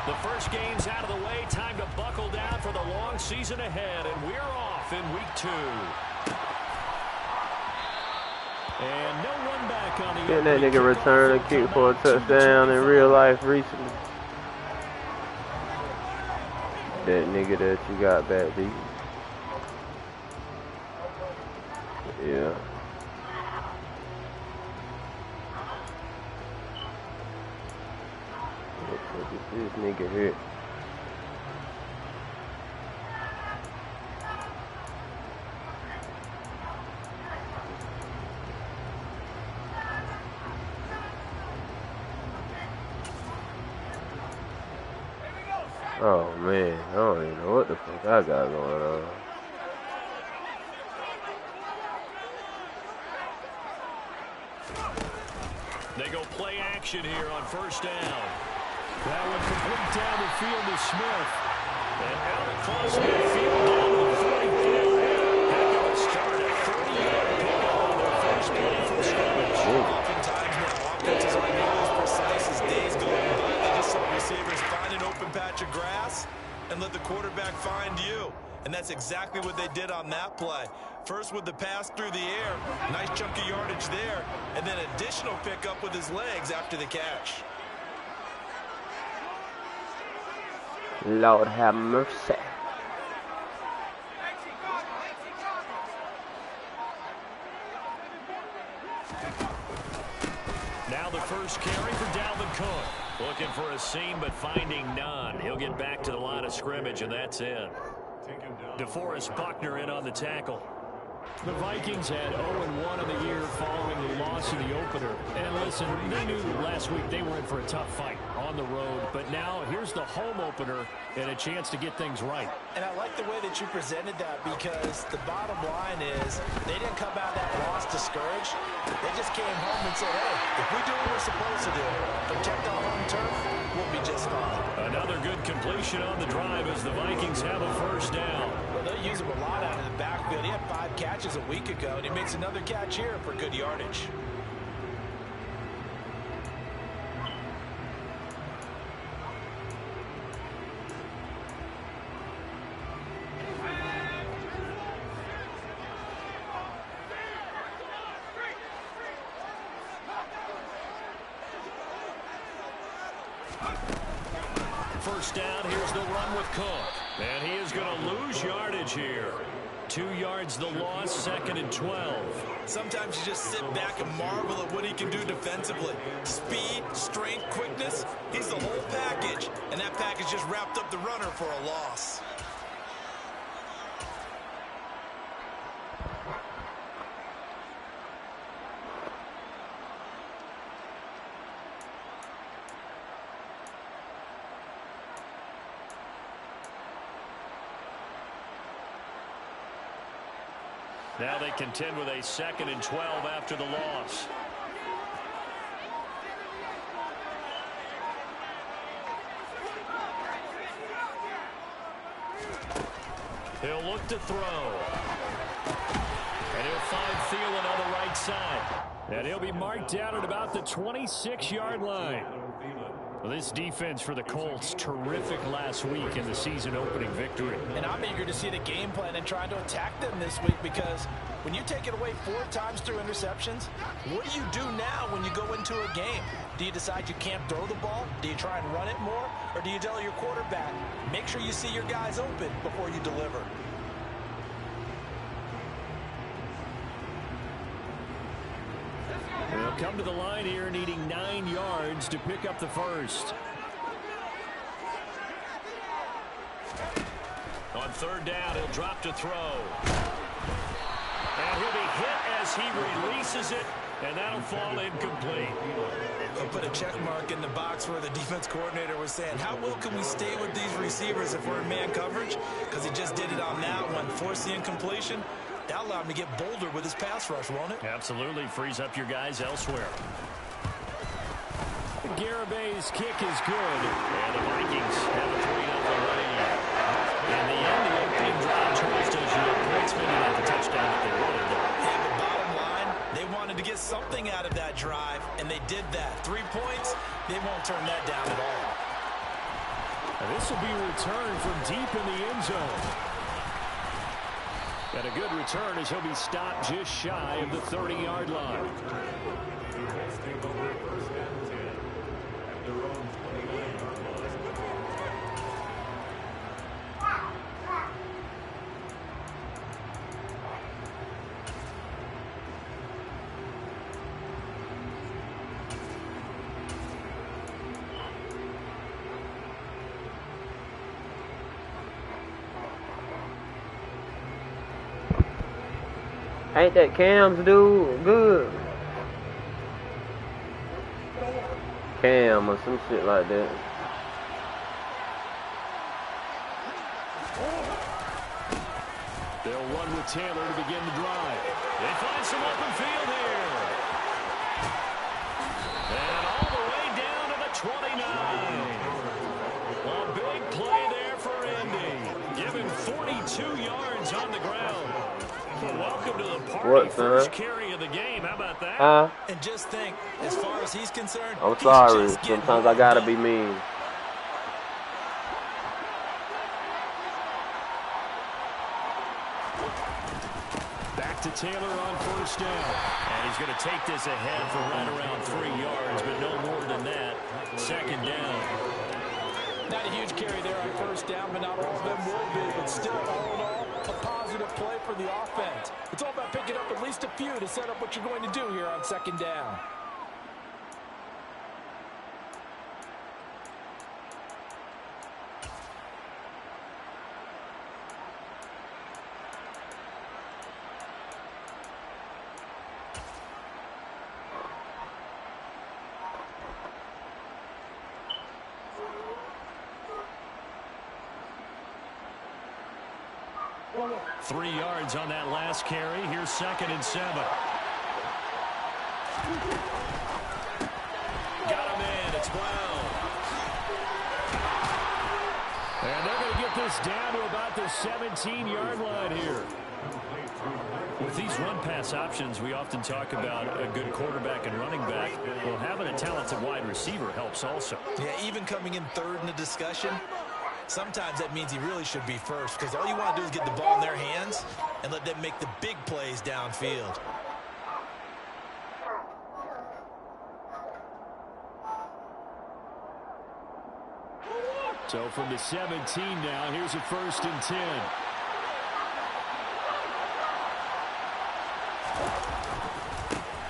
The first game's out of the way. Time to buckle down for the long season ahead. And we're off in week 2. And no run back on the Didn't that nigga return a kick for a touchdown in real life recently? That nigga that you got back, B. Yeah. What the fuck is this nigga here? Oh man, I don't even know what the fuck I got going on. They go play action here on first down. That one complete down the field to Smith. And out across midfield down to the 42. Heck of a start at 30-yard pickup on their first play from scrimmage. Oftentimes now, offenses aren't nearly as precise as days go by. They just let receivers find an open patch of grass and let the quarterback find you. And that's exactly what they did on that play. First with the pass through the air, nice chunk of yardage there, and then additional pickup with his legs after the catch. Lord have mercy. Now the first carry for Dalvin Cook. Looking for a seam, but finding none. He'll get back to the line of scrimmage, and that's it. DeForest Buckner in on the tackle. The Vikings had 0-1 on the year following the loss in the opener. And listen, they knew last week they were in for a tough fight on the road. But now here's the home opener and a chance to get things right. And I like the way that you presented that, because the bottom line is they didn't come out of that loss discouraged. They just came home and said, hey, if we do what we're supposed to do, protect our home turf, we'll be just fine. Another good completion on the drive as the Vikings have a first down. Well, they use him a lot out of the backfield. He had 5 catches a week ago, and he makes another catch here for good yardage. First down, here's the run with Cook. And he is going to lose yardage here. 2 yards the loss, 2nd and 12. Sometimes you just sit back and marvel at what he can do defensively. Speed, strength, quickness, he's the whole package. And that package just wrapped up the runner for a loss. Now they contend with a 2nd and 12 after the loss. He'll look to throw. And he'll find Thielen on the right side. And he'll be marked down at about the 26-yard line. Well, this defense for the Colts, terrific last week in the season-opening victory. And I'm eager to see the game plan and trying to attack them this week, because when you take it away 4 times through interceptions, what do you do now when you go into a game? Do you decide you can't throw the ball? Do you try and run it more? Or do you tell your quarterback, make sure you see your guys open before you deliver? They'll come to the line here needing 9 yards to pick up the first. On 3rd down, he'll drop to throw. And he'll be hit as he releases it, and that'll fall incomplete. They'll put a check mark in the box where the defense coordinator was saying, how well can we stay with these receivers if we're in man coverage? Because he just did it on that one, forced the incompletion. That allowed him to get bolder with his pass rush, won't it? Absolutely. Frees up your guys elsewhere. Garabay's kick is good. And the Vikings have a 3-0 lead. In the end, the opening drive turns to points, maybe not the touchdown that they wanted. Yeah, but bottom line, they wanted to get something out of that drive, and they did that. 3 points, they won't turn that down at all. And this will be returned from deep in the end zone. And a good return as he'll be stopped just shy of the 30-yard line. Ain't that Cam's dude good? Cam or some shit like that. They'll run with Taylor to begin the drive. They find some open field here. And all the way down to the 29. A big play there for Indy. Given 42 yards on the ground. Welcome to the party. First carry of the game. How about that? And just think, as far as he's concerned, I'm sorry. Sometimes I gotta be mean. Back to Taylor on first down. And he's going to take this ahead for right around 3 yards, but no more than that. Second down. Not a huge carry there on first down, but not all of them will be. But still, all in all, a positive play for the offense. It's all about picking up at least a few to set up what you're going to do here on second down. Three yards on that last carry. Here's 2nd and 7. Got him in. It's Brown. And they're going to get this down to about the 17-yard line here. With these run-pass options, we often talk about a good quarterback and running back. Well, having a talented wide receiver helps also. Yeah, even coming in third in the discussion, sometimes that means he really should be first, because all you want to do is get the ball in their hands and let them make the big plays downfield. So from the 17 now, here's a 1st and 10.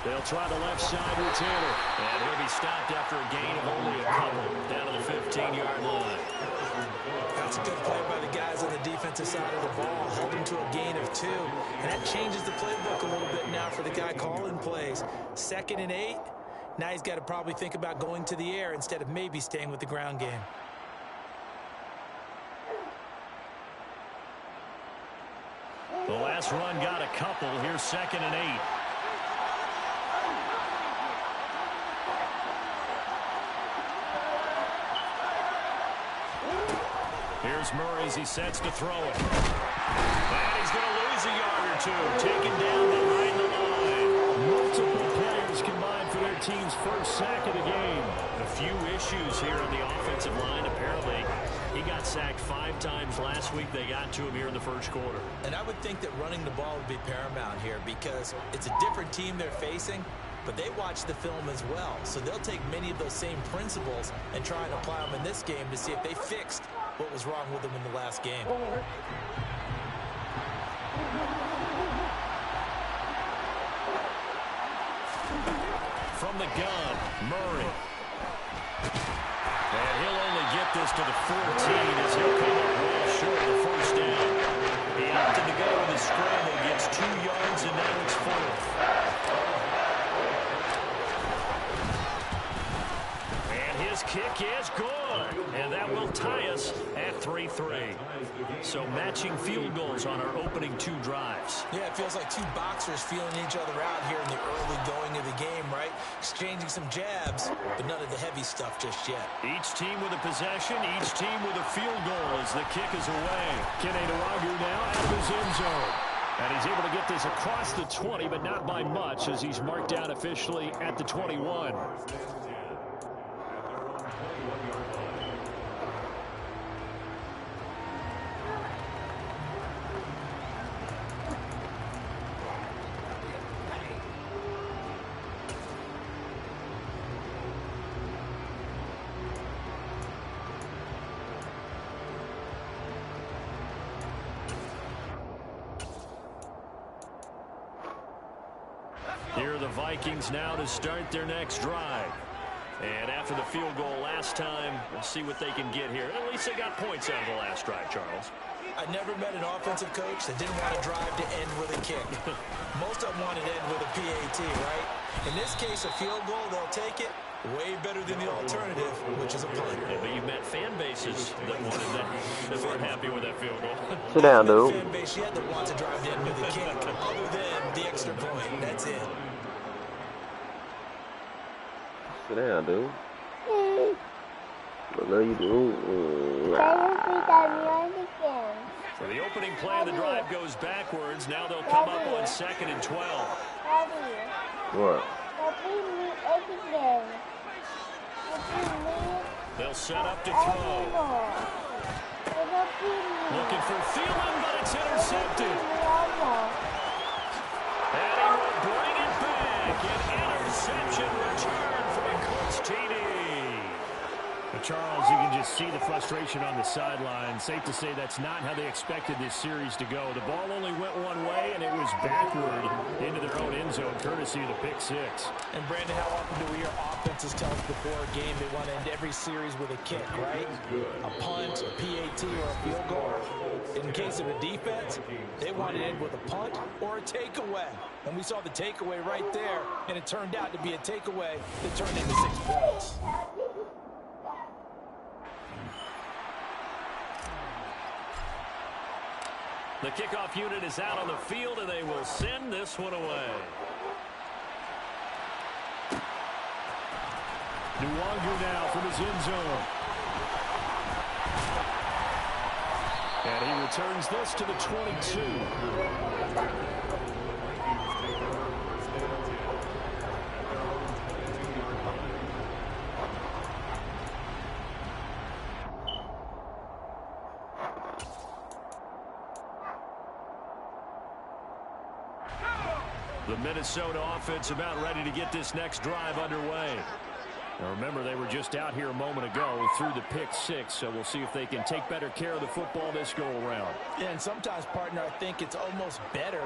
They'll try the left side with Taylor. And he'll be stopped after a gain of only a couple down to the 15-yard line. That's a good play by the guys on the defensive side of the ball. Held him to a gain of 2. And that changes the playbook a little bit now for the guy calling plays. 2nd and 8. Now he's got to probably think about going to the air instead of maybe staying with the ground game. The last run got a couple. Here's 2nd and 8. Here's Murray as he sets to throw it. And he's going to lose a yard or two. Taken down behind the line. Multiple players combined for their team's first sack of the game. A few issues here on the offensive line. Apparently, he got sacked 5 times last week. They got to him here in the first quarter. And I would think that running the ball would be paramount here because it's a different team they're facing, but they watch the film as well. So they'll take many of those same principles and try and apply them in this game to see if they fixed what was wrong with them in the last game. From the gun, Murray. And he'll only get this to the 14 as he'll come up well short of the first down. He opted to go with the scramble, gets 2 yards, and now it's 4th. And his kick is good. And that will tie us at 3-3. So matching field goals on our opening 2 drives. Yeah, it feels like 2 boxers feeling each other out here in the early going of the game, right? Exchanging some jabs, but none of the heavy stuff just yet. Each team with a possession, each team with a field goal as the kick is away. Kene Nwangwu now out of his end zone. And he's able to get this across the 20, but not by much as he's marked down officially at the 21. Here are the Vikings now to start their next drive. And after the field goal last time, we'll see what they can get here. At least they got points out of the last drive, Charles. I never met an offensive coach that didn't want to drive to end with a kick. Most of them want to end with a PAT, right? In this case, a field goal, they'll take it. Way better than the alternative, which is a punt. Yeah, but you've met fan bases that wanted that, that weren't happy with that field goal. Sit down, dude. Fan base yet that wants to drive to end with a kick, other than the extra point. That's it. Sit down, dude. What love you do? So the opening play of the drive goes backwards. Now they'll come up on 2nd and 12. What? They'll set up to throw. Looking for Thielen, but it's intercepted. And he will bring it back. An interception return from Coach TD. Charles, you can just see the frustration on the sideline. Safe to say that's not how they expected this series to go. The ball only went one way, and it was backward into their own end zone, courtesy of the pick six. And, Brandon, how often do we hear offenses tell us before a game they want to end every series with a kick, right? A punt, a PAT, or a field goal. In case of a defense, they want to end with a punt or a takeaway. And we saw the takeaway right there, and it turned out to be a takeaway that turned into 6 points. The kickoff unit is out on the field, and they will send this one away. Nwangu now from his end zone. And he returns this to the 22. The Minnesota offense about ready to get this next drive underway. Now remember, they were just out here a moment ago through the pick six, so we'll see if they can take better care of the football this go-around. Yeah, and sometimes, partner, I think it's almost better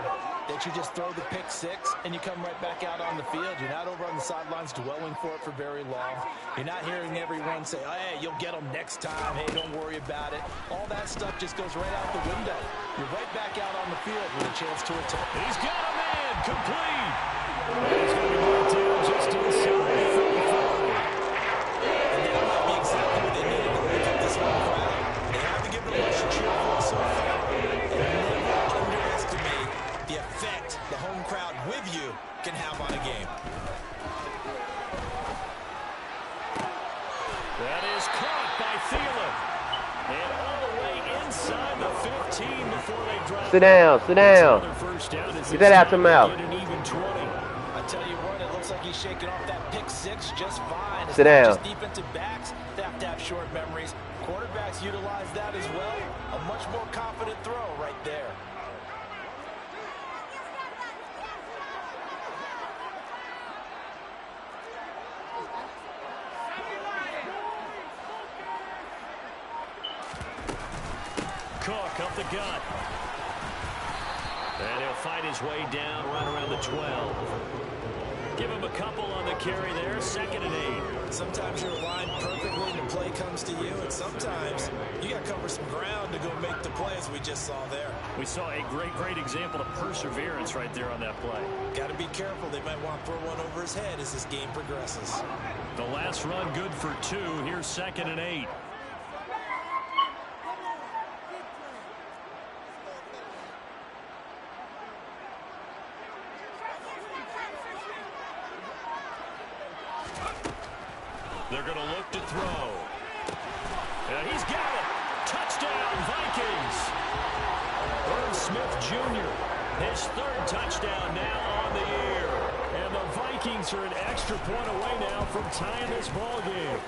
that you just throw the pick six and you come right back out on the field. You're not over on the sidelines dwelling for it for very long. You're not hearing everyone say, oh, hey, you'll get them next time. Hey, don't worry about it. All that stuff just goes right out the window. You're right back out on the field with a chance to attack. He's got a man complete. And he's going to be brought down just inside 35. And that might be exactly what they needed to lift up this whole crowd. They have to give them a much to cheer for so far. And never underestimate the effect the home crowd with you can have on a game. That is caught by Thielen. And all the way inside the 15 before they drop. Sit down, sit down. Get that out your mouth. I tell you what, it looks like he's shaking off that pick six just fine. It's sit not down. Just defensive backs that have to have short memories. Quarterbacks utilize that as well. A much more confident throw right there. Cook up the gut. And he'll fight his way down right around the 12. Give him a couple on the carry there. 2nd and 8. Sometimes you're aligned perfectly and the play comes to you, and sometimes you got to cover some ground to go make the play, as we just saw there. We saw a great example of perseverance right there on that play. Got to be careful. They might want to throw one over his head as this game progresses. The last run good for 2. Here's 2nd and 8. They're going to look to throw. And he's got it. Touchdown, Vikings. Irv Smith Jr., his 3rd touchdown now on the year. And the Vikings are an extra point away now from tying this ball game.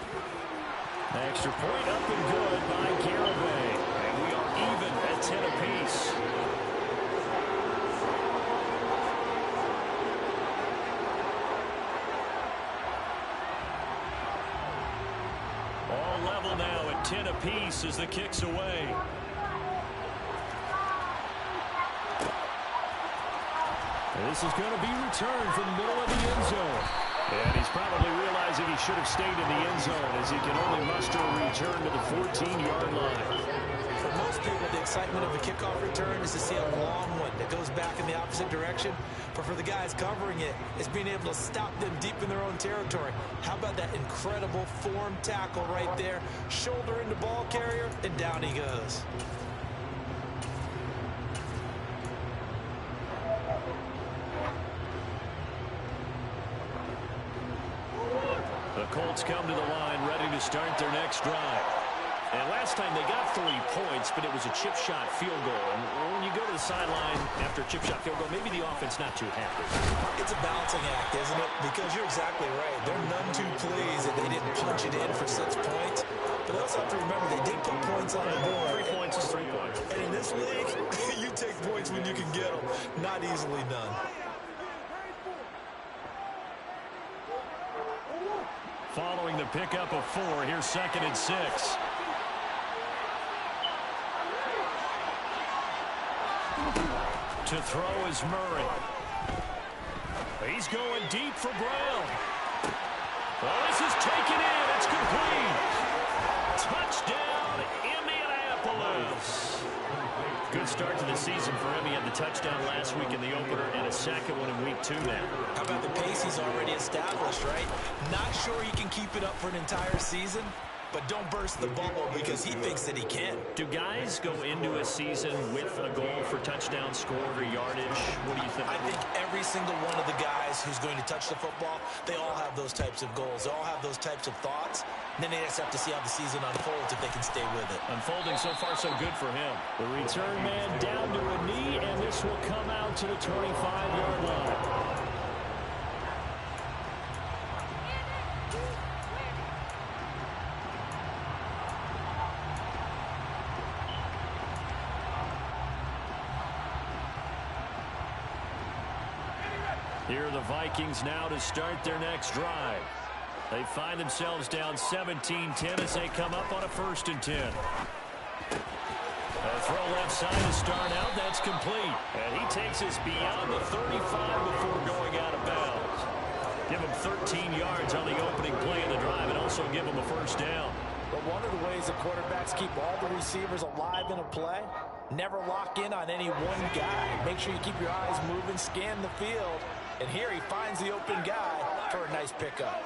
Extra point up and good by Garibay. And we are even at 10 apiece. All level now at 10 apiece as the kick's away. This is going to be returned from the middle of the end zone. And he's probably realizing he should have stayed in the end zone as he can only muster a return to the 14-yard line. For most people, the excitement of a kickoff return is to see a long one that goes back in the opposite direction. But for the guys covering it, it's being able to stop them deep in their own territory. How about that incredible form tackle right there? Shoulder into ball carrier, and down he goes. The Colts come to the line, ready to start their next drive. And last time they got 3 points, but it was a chip shot field goal. And when you go to the sideline after a chip shot field goal, maybe the offense not too happy. It's a balancing act, isn't it? Because you're exactly right. They're none too pleased that they didn't punch it in for 6 points. But they also have to remember they did put points on the board. 3 points is 3 points. And in this league, you take points when you can get them. Not easily done. Following the pickup of 4, here's 2nd and 6. To throw is Murray. He's going deep for Brown. Oh, this is taken in. It's complete. Touchdown, Indianapolis. Good start to the season for him. He had the touchdown last week in the opener and a second one in week 2 now. How about the pace he's already established, right? Not sure he can keep it up for an entire season, but don't burst the bubble because he thinks that he can. Do guys go into a season with a goal for touchdown score or yardage? What do you think? I think every single one of the guys who's going to touch the football, they all have those types of goals. They all have those types of thoughts. And then they just have to see how the season unfolds if they can stay with it. Unfolding so far so good for him. The return man down to a knee, and this will come out to the 25-yard line. Here are the Vikings now to start their next drive. They find themselves down 17-10 as they come up on a 1st and 10. A throw left side to start out. That's complete. And he takes us beyond the 35 before going out of bounds. Give him 13 yards on the opening play of the drive and also give him a 1st down. But one of the ways the quarterbacks keep all the receivers alive in a play, never lock in on any one guy. Make sure you keep your eyes moving, scan the field. And here he finds the open guy for a nice pickup.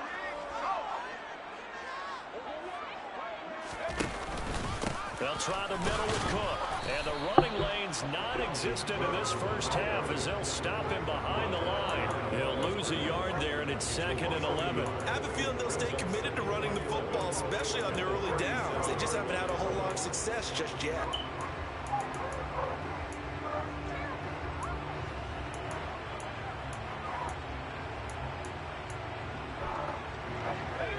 They'll try the middle with Cook. And the running lane's non-existent in this first half as they'll stop him behind the line. He'll lose a yard there, and it's 2nd and 11. I have a feeling they'll stay committed to running the football, especially on their early downs. They just haven't had a whole lot of success just yet.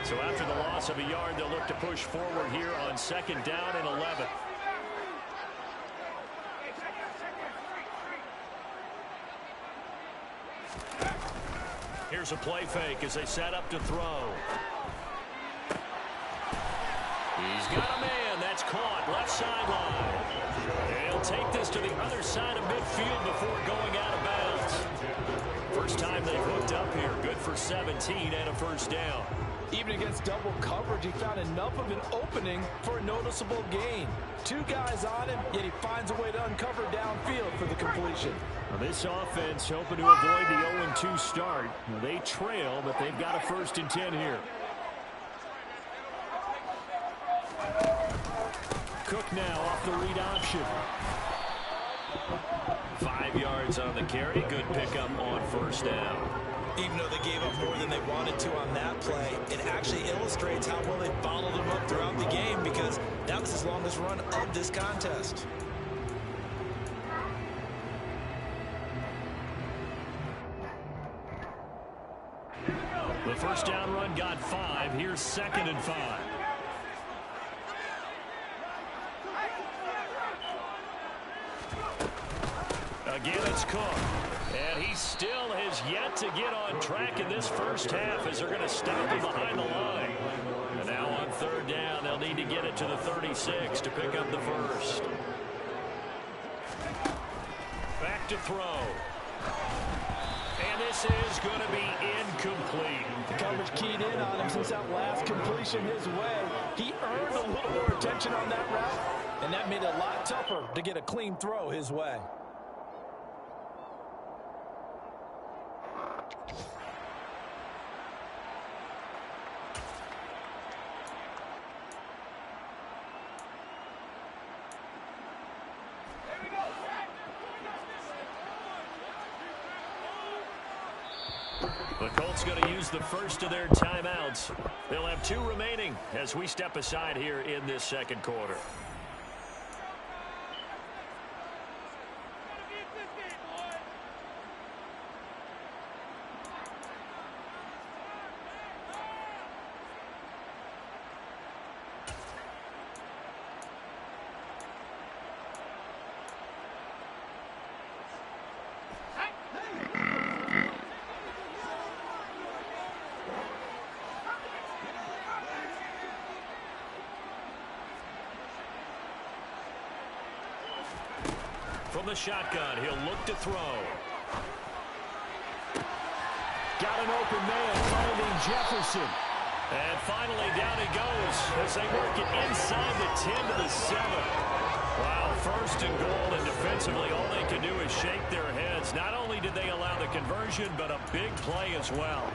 So after the loss of a yard, they'll look to push forward here on 2nd down and 11. Here's a play fake as they set up to throw. He's got a man. That's caught. Left sideline. He'll take this to the other side of midfield before going out of bounds. First time they've hooked up here. Good for 17 and a 1st down. Even against double coverage, he found enough of an opening for a noticeable gain. 2 guys on him, yet he finds a way to uncover downfield for the completion. Now this offense hoping to avoid the 0-2 start. Now they trail, but they've got a 1st and 10 here. Cook now off the read option. 5 yards on the carry. Good pickup on 1st down. Even though they gave up more than they wanted to on that play, it actually illustrates how well they followed him up throughout the game because that was his longest run of this contest. The 1st down run got 5. Here's 2nd and 5. Again, it's Cook. And he still has yet to get on track in this first half as they're going to stop him behind the line. And now on 3rd down, they'll need to get it to the 36 to pick up the 1st. Back to throw. And this is going to be incomplete. The coverage keyed in on him since that last completion his way. He earned a little more attention on that route, and that made it a lot tougher to get a clean throw his way. The Colts going to use the first of their timeouts. They'll have 2 remaining as we step aside here in this second quarter. From the shotgun, he'll look to throw. Got an open man, finding Jefferson. And finally, down he goes as they work it inside the 10 to the 7. Wow, first and goal, and defensively, all they can do is shake their heads. Not only did they allow the conversion, but a big play as well.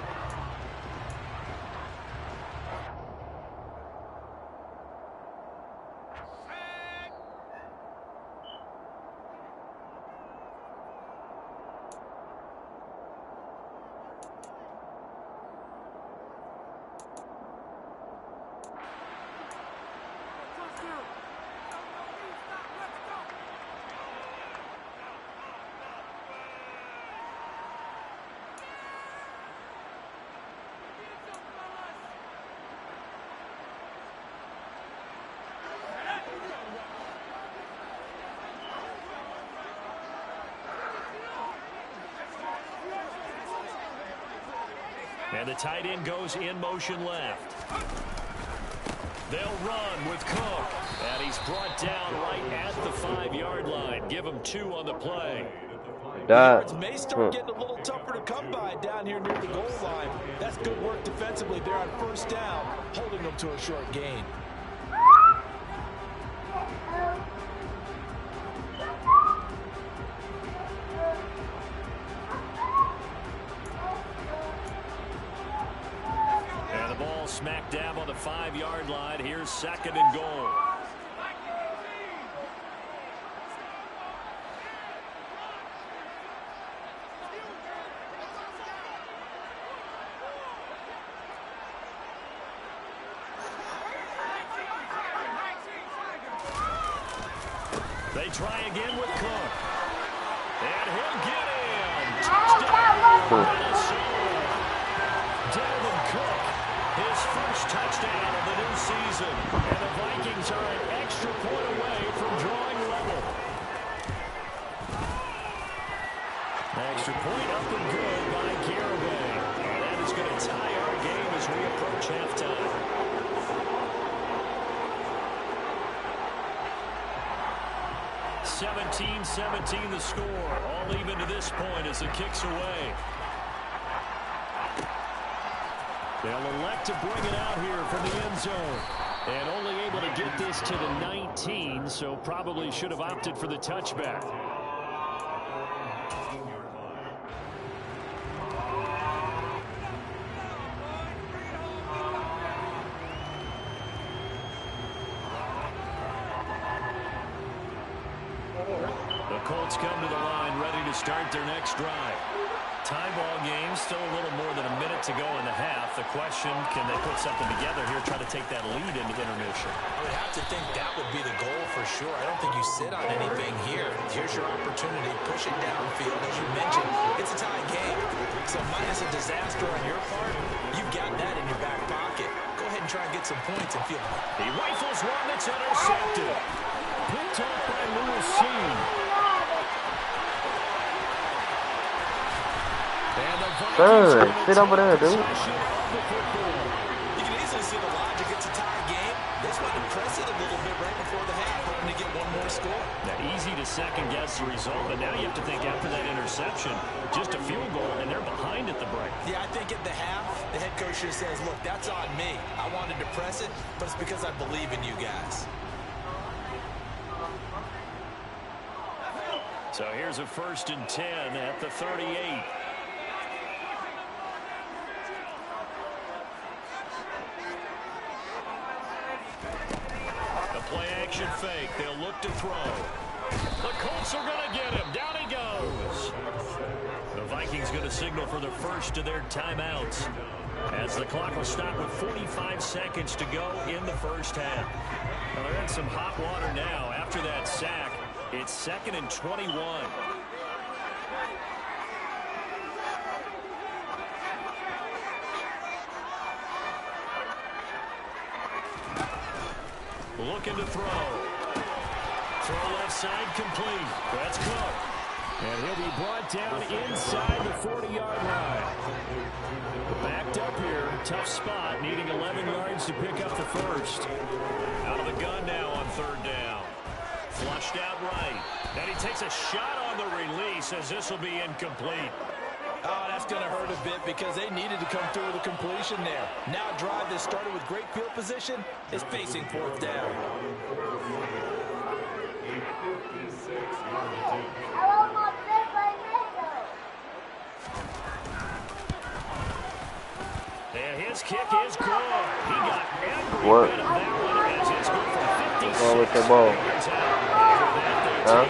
And the tight end goes in motion left. They'll run with Cook. And he's brought down right at the 5-yard line. Give him 2 on the play. The yards may start getting a little tougher to come by down here near the goal line. That's good work defensively there on first down, holding them to a short gain. Smack dab on the 5-yard line. Here's second and goal. They try again with Cook. And he'll get in. Touchdown, Minnesota. Dalvin Cook. His first touchdown of the new season. And the Vikings are an extra point away from drawing level. Extra point up and good by Garibay. And that is going to tie our game as we approach halftime. (17-17) the score. All even to this point as it kicks away. They'll elect to bring it out here from the end zone. And only able to get this to the 19, so probably should have opted for the touchback. The Colts come to the line ready to start their next drive. Tie ball game, still a little more than a minute to go in the half. The question, can they put something together here, try to take that lead into intermission? I would have to think that would be the goal for sure. I don't think you sit on anything here. Here's your opportunity. Push it downfield. As you mentioned, it's a tie game. So minus a disaster on your part, you've got that in your back pocket. Go ahead and try and get some points and feel good. He rifles one that's intercepted. Picked off by Lewis Cine. Sit over there, dude. You can easily see the logic. It's a tie game. They just wanted to press it a little bit right before the half, hoping to get one more score. Now, easy to second-guess the result, but now you have to think after that interception, just a field goal, and they're behind at the break. Yeah, I think at the half, the head coach just says, look, that's on me. I wanted to press it, but it's because I believe in you guys. So here's a 1st and 10 at the 38. Play-action fake. They'll look to throw. The Colts are going to get him. Down he goes. The Vikings going to signal for the first of their timeouts as the clock will stop with 45 seconds to go in the first half. Well, they're in some hot water now. After that sack, it's 2nd and 21. Looking to throw. Throw left side complete. That's Cook. And he'll be brought down inside the 40-yard line. Backed up here. Tough spot. Needing 11 yards to pick up the first. Out of the gun now on 3rd down. Flushed out right. And he takes a shot on the release as this will be incomplete. Oh, that's going to hurt a bit because they needed to come through with a completion there. Now a drive that started with great field position is facing 4th down. And his kick is good. He got every bit of that one as it's good from 56. Going with the ball. Huh?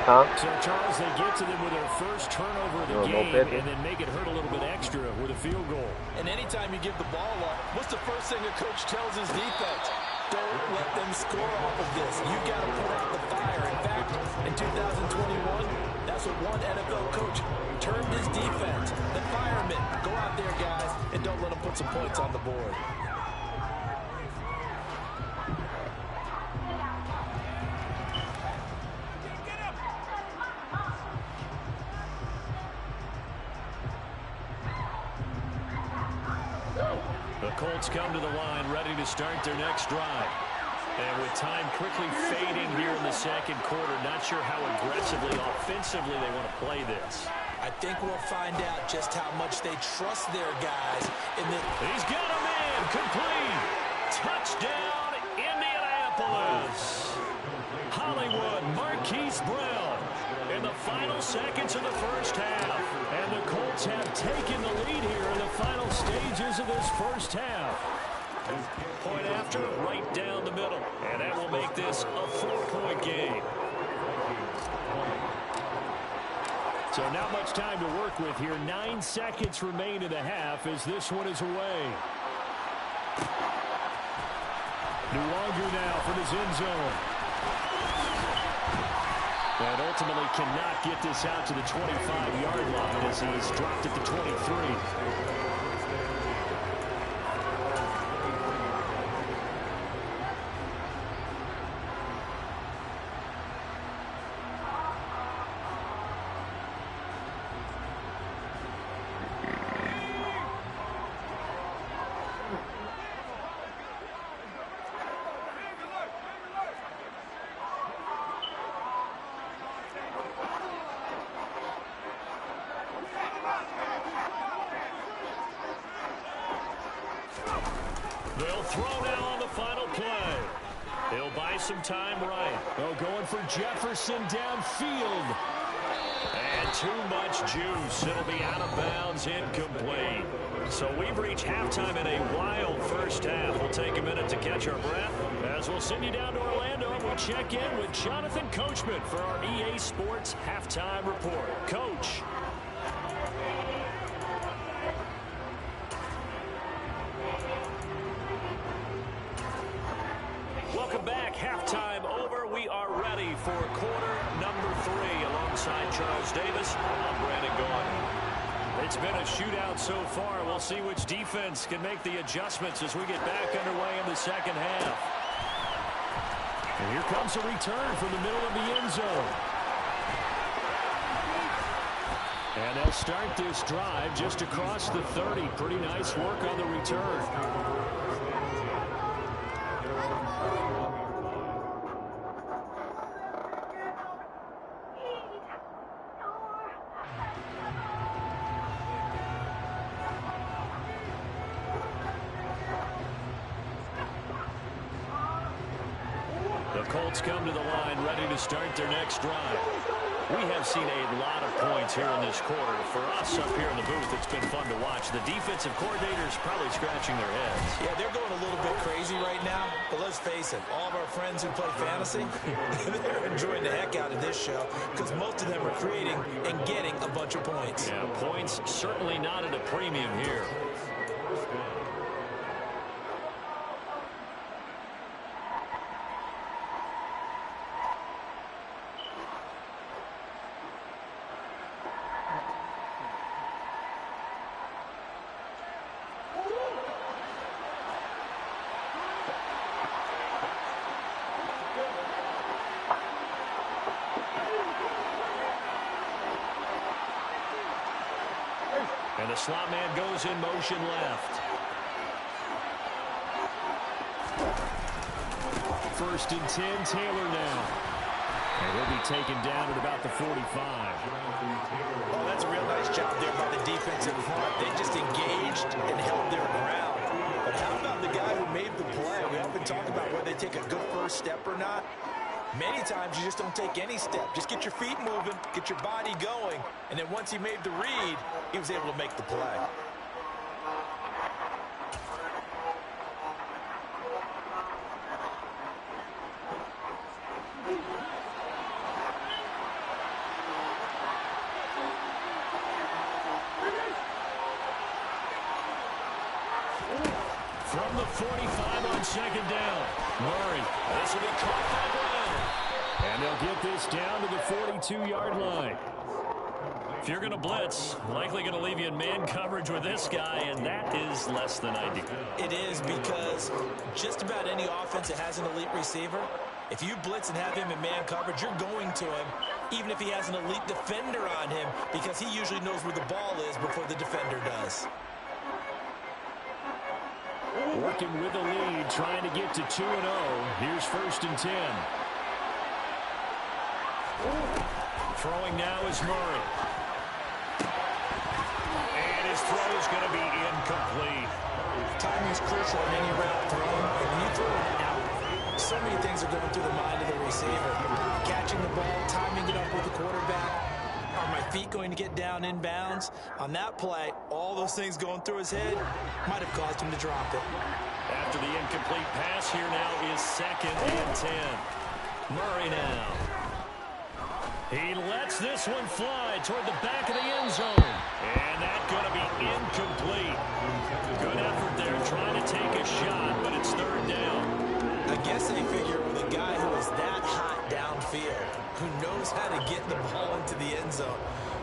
Huh? So, Charles, they get to them with their first turnover of the game and then make it hurt a little bit extra with a field goal. And anytime you give the ball up, what's the first thing a coach tells his defense? Don't let them score off of this. You got to put out the fire. In fact, in 2021, that's what one NFL coach turned his defense. The firemen. Go out there, guys, and don't let them put some points on the board. The Colts come to the line, ready to start their next drive. And with time quickly fading here in the second quarter, not sure how aggressively, offensively they want to play this. I think we'll find out just how much they trust their guys. He's got a man, complete. Touchdown, Indianapolis. Hollywood, Marquise Brown. In the final seconds of the first half. And the Colts have taken the lead here in the final stages of this first half. Point after, right down the middle. And that will make this a 4-point game. So not much time to work with here. 9 seconds remain in the half as this one is away. Luongo now from his end zone. And ultimately cannot get this out to the 25-yard line as he's dropped at the 23. They'll throw now on the final play. They'll buy some time right. Oh, going for Jefferson downfield. And too much juice. It'll be out of bounds, incomplete. So we've reached halftime in a wild first half. We'll take a minute to catch our breath as we'll send you down to Orlando and we'll check in with Jonathan Coachman for our EA Sports Halftime Report. Coach. Welcome back. Halftime over. We are ready for quarter number 3 alongside Charles Davis. I'm Brandon Gaudin. It's been a shootout so far. We'll see which defense can make the adjustments as we get back underway in the second half. And here comes a return from the middle of the end zone. And they'll start this drive just across the 30. Pretty nice work on the return. The Colts come to the line ready to start their next drive. We have seen a lot of points here in this quarter. For us up here in the booth, it's been fun to watch. The defensive coordinators probably scratching their heads. Yeah, they're going a little bit crazy right now. But let's face it, all of our friends who play fantasy, they're enjoying the heck out of this show because most of them are creating and getting a bunch of points. Yeah, points certainly not at a premium here. And the slot man goes in motion left. First and 10, Taylor now. And he'll be taken down at about the 45. Oh, that's a real nice job there by the defensive front. They just engaged and held their ground. But how about the guy who made the play? We often talk about whether they take a good first step or not. Many times you just don't take any step. Just get your feet moving, get your body going, and then once he made the read, he was able to make the play. From the 45 on second down. Murray, this will be caught by Brown. And they'll get this down to the 42-yard line. If you're going to blitz, likely going to leave you in man coverage with this guy, and that is less than ideal. It is because just about any offense that has an elite receiver, if you blitz and have him in man coverage, you're going to him, even if he has an elite defender on him, because he usually knows where the ball is before the defender does. Working with the lead, trying to get to 2-0. Here's first and 10. Throwing now is Murray. And his throw is going to be incomplete. Timing is crucial in any route thrown. And when you throw it out, so many things are going through the mind of the receiver. Catching the ball, timing it up with the quarterback. Are my feet going to get down in bounds? On that play, all those things going through his head might have caused him to drop it. After the incomplete pass, here now is second and 10. Murray now. He lets this one fly toward the back of the end zone. And that's going to be incomplete. Good effort there trying to take a shot, but it's third down. I guess they figure with a guy who is that hot downfield, who knows how to get the ball into the end zone,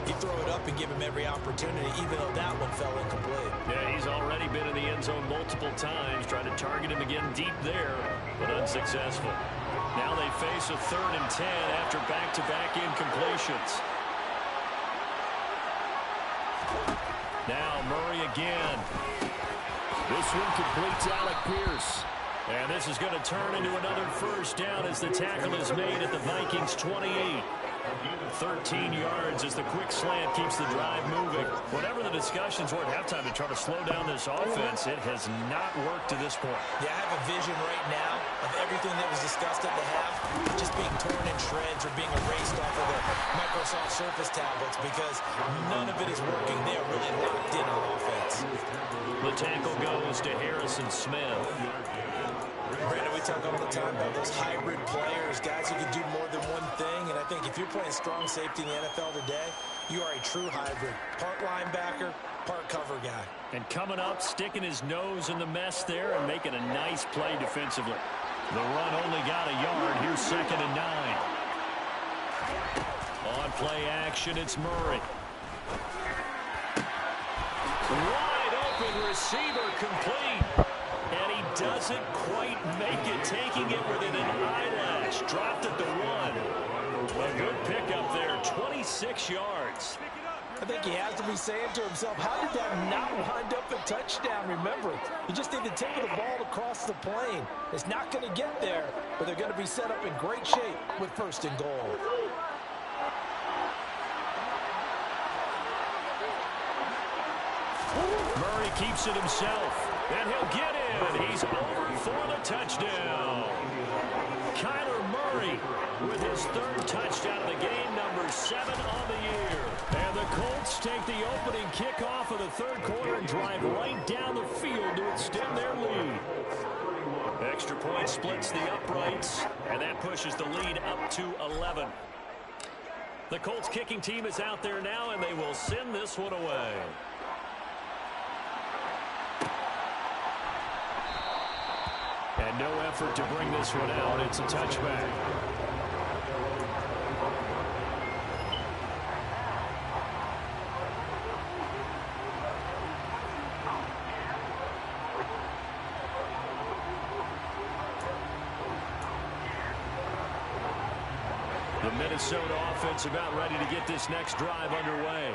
you throw it up and give him every opportunity, even though that one fell incomplete. Yeah, he's already been in the end zone multiple times, trying to target him again deep there, but unsuccessful. Now they face a third and 10 after back-to-back incompletions. Now Murray again. This one completes Alec Pierce. And this is going to turn into another first down as the tackle is made at the Vikings 28. 13 yards as the quick slant keeps the drive moving. Whatever the discussions were at halftime to try to slow down this offense, it has not worked to this point. Yeah, I have a vision right now of everything that was discussed at the half just being torn in shreds or being erased off of the Microsoft Surface tablets because none of it is working. They are really locked in on offense. The tackle goes to Harrison Smith. Brandon, we talk all the time about those hybrid players, guys who can do more than one thing, and I think if you're playing strong safety in the NFL today, you are a true hybrid. Part linebacker, part cover guy. And coming up, sticking his nose in the mess there and making a nice play defensively. The run only got a yard. Here's second and 9. On play action, it's Murray. Wide open receiver complete. And he doesn't quite make it, taking it within an eyelash. Dropped at the 1. A good pickup there, 26 yards. I think he has to be saying to himself, how did that not wind up a touchdown? Remember, you just need to take the ball across the plane. It's not going to get there, but they're going to be set up in great shape with 1st and goal. Murray keeps it himself, and he'll get in. He's over for the touchdown. Kyler Murray with his 3rd touchdown of the game, number 7 on the year. And the Colts take the opening kickoff of the 3rd quarter and drive right down the field to extend their lead. Extra point splits the uprights, and that pushes the lead up to 11. The Colts kicking team is out there now, and they will send this one away. And no effort to bring this one out. It's a touchback. The Minnesota offense about ready to get this next drive underway.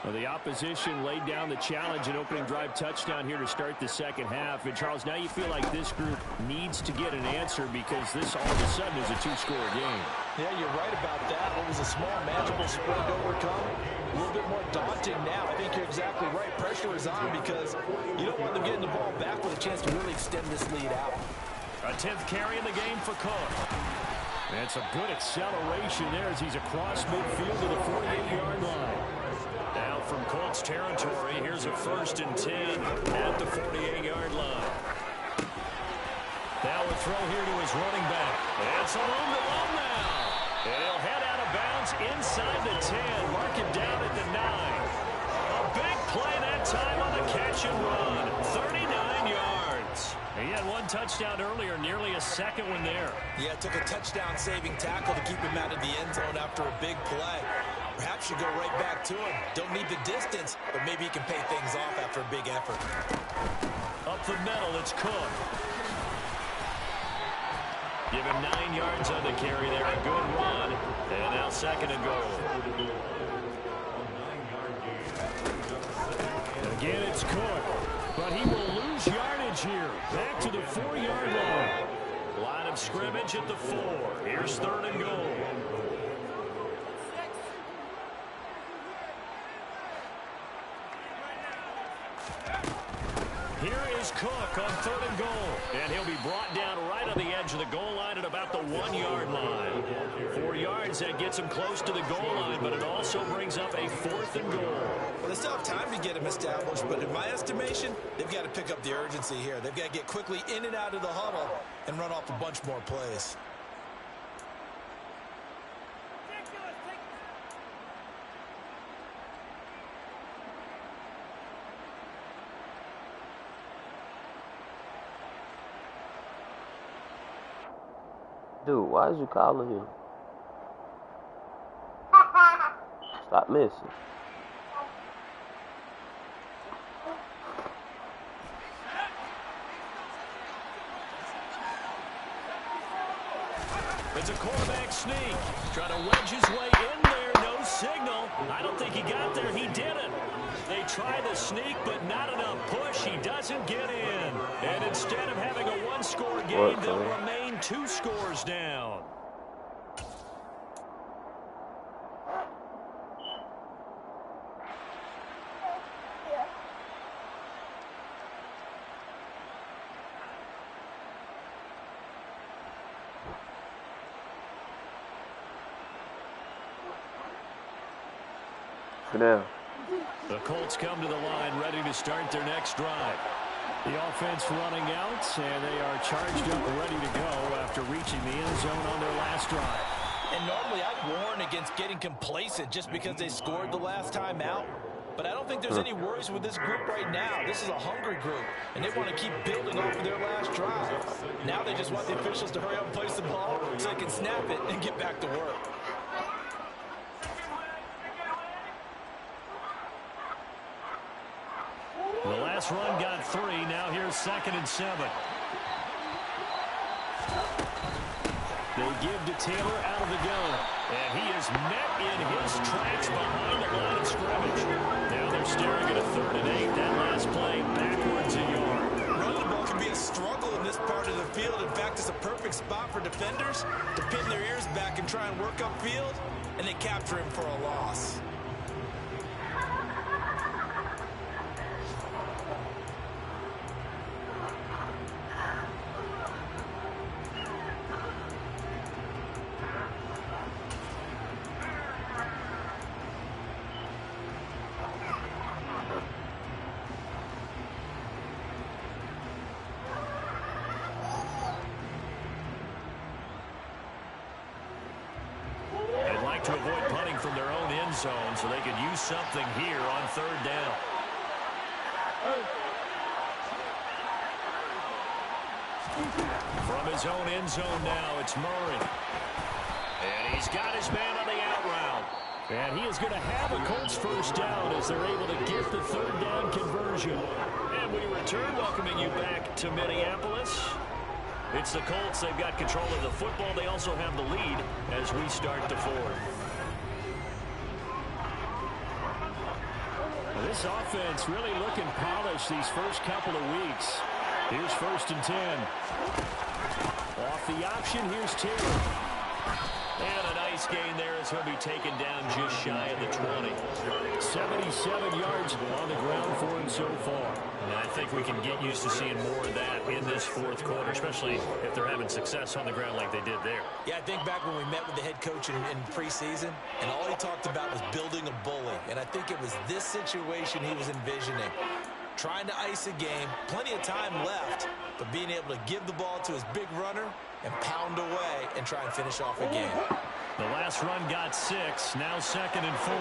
Well, the opposition laid down the challenge and opening drive touchdown here to start the 2nd half. And, Charles, now you feel like this group needs to get an answer because this all of a sudden is a 2-score game. Yeah, you're right about that. What was a small, manageable spread to overcome, a little bit more daunting now. I think you're exactly right. Pressure is on because you don't want them getting the ball back with a chance to really extend this lead out. A 10th carry in the game for Cook. And some good acceleration there as he's across midfield to the 48-yard line. Now from Colts territory, here's a 1st and 10 at the 48-yard line. Now a throw here to his running back. It's a room-to-roam now. And he'll head out of bounds inside the 10. Mark him down at the 9. A big play that time on the catch and run. 39 yards. He had 1 touchdown earlier, nearly a 2nd one there. Yeah, it took a touchdown-saving tackle to keep him out of the end zone after a big play. Perhaps you go right back to him. Don't need the distance, but maybe he can pay things off after a big effort. Up the middle, it's Cook. Give him 9 yards on the carry there. A good run. And now 2nd and goal. Again, it's Cook. But he will lose yardage here. Back to the 4-yard line. Line of scrimmage at the 4. Here's 3rd and goal. Here is Cook on 3rd and goal. And he'll be brought down right on the edge of the goal line at about the 1-yard line. 4 yards, that gets him close to the goal line, but it also brings up a 4th and goal. Well, they still have time to get him established, but in my estimation, they've got to pick up the urgency here. They've got to get quickly in and out of the huddle and run off a bunch more plays. Dude, why is you calling him? Stop missing. It's a quarterback sneak. Trying to wedge his way in there. No signal. I don't think he got there. He didn't. They try the sneak, but not enough push. He doesn't get in. And instead of having a 1-score game, they'll remain 2 scores down. Now. The Colts come to the line ready to start their next drive. The offense running out, and they are charged up and ready to go after reaching the end zone on their last drive. And normally I'd warn against getting complacent just because they scored the last time out. But I don't think there's any worries with this group right now. This is a hungry group, and they want to keep building off of their last drive. Now they just want the officials to hurry up and place the ball so they can snap it and get back to work. The last run got 3. Now here's 2nd and 7. They give to Taylor out of the gun. And he is met in his tracks behind the line of scrimmage. Now they're staring at a 3rd and 8. That last play backwards a yard. Running the ball can be a struggle in this part of the field. In fact, it's a perfect spot for defenders to pin their ears back and try and work upfield, and they capture him for a loss. To avoid punting from their own end zone so they could use something here on 3rd down. From his own end zone now, it's Murray. And he's got his man on the out route. And he is going to have a Colts 1st down as they're able to get the 3rd down conversion. And we return, welcoming you back to Minneapolis. It's the Colts. They've got control of the football. They also have the lead as we start the 4th. This offense really looking polished these first couple of weeks. Here's 1st and 10. Off the option, here's Taylor. And a nice gain there as he'll be taken down just shy of the 20. 77 yards on the ground for him so far. And I think we can get used to seeing more of that in this 4th quarter, especially if they're having success on the ground like they did there. Yeah, I think back when we met with the head coach in preseason, and all he talked about was building a bully. And I think it was this situation he was envisioning. Trying to ice a game, plenty of time left, but being able to give the ball to his big runner and pound away and try and finish off a game. The last run got 6, now 2nd and 4.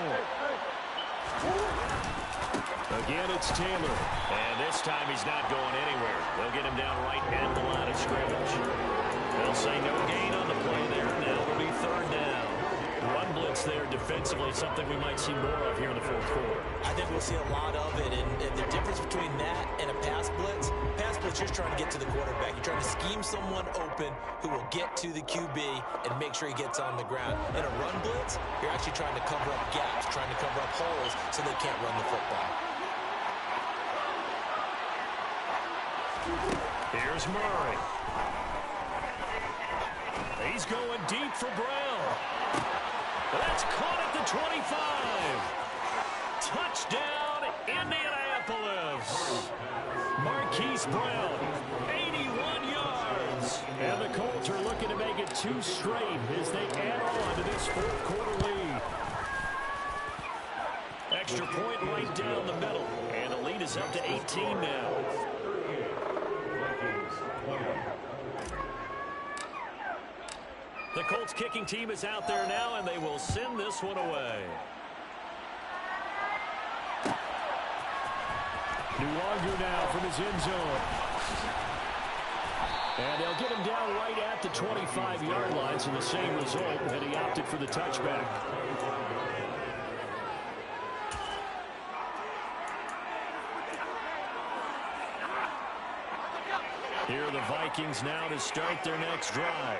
Again, it's Taylor. And this time he's not going anywhere. They'll get him down right at the line of scrimmage. They'll say no gain on the play there. Now it'll be 3rd down. Run blitz there defensively, something we might see more of here in the 4th quarter. I think we'll see a lot of it. And the difference between that and a pass blitz, you're just trying to get to the quarterback. You're trying to scheme someone open who will get to the QB and make sure he gets on the ground. In a run blitz, you're actually trying to cover up gaps, trying to cover up holes so they can't run the football. Here's Murray. He's going deep for Brown. That's caught at the 25. Touchdown, Indianapolis. Marquise Brown, 81 yards. And the Colts are looking to make it 2 straight as they add on to this 4th quarter lead. Extra point right down the middle. And the lead is up to 18 now. The Colts kicking team is out there now, and they will send this one away. Nuagu now from his end zone. And they'll get him down right at the 25-yard line, so the same result, and he opted for the touchback. Here are the Vikings now to start their next drive.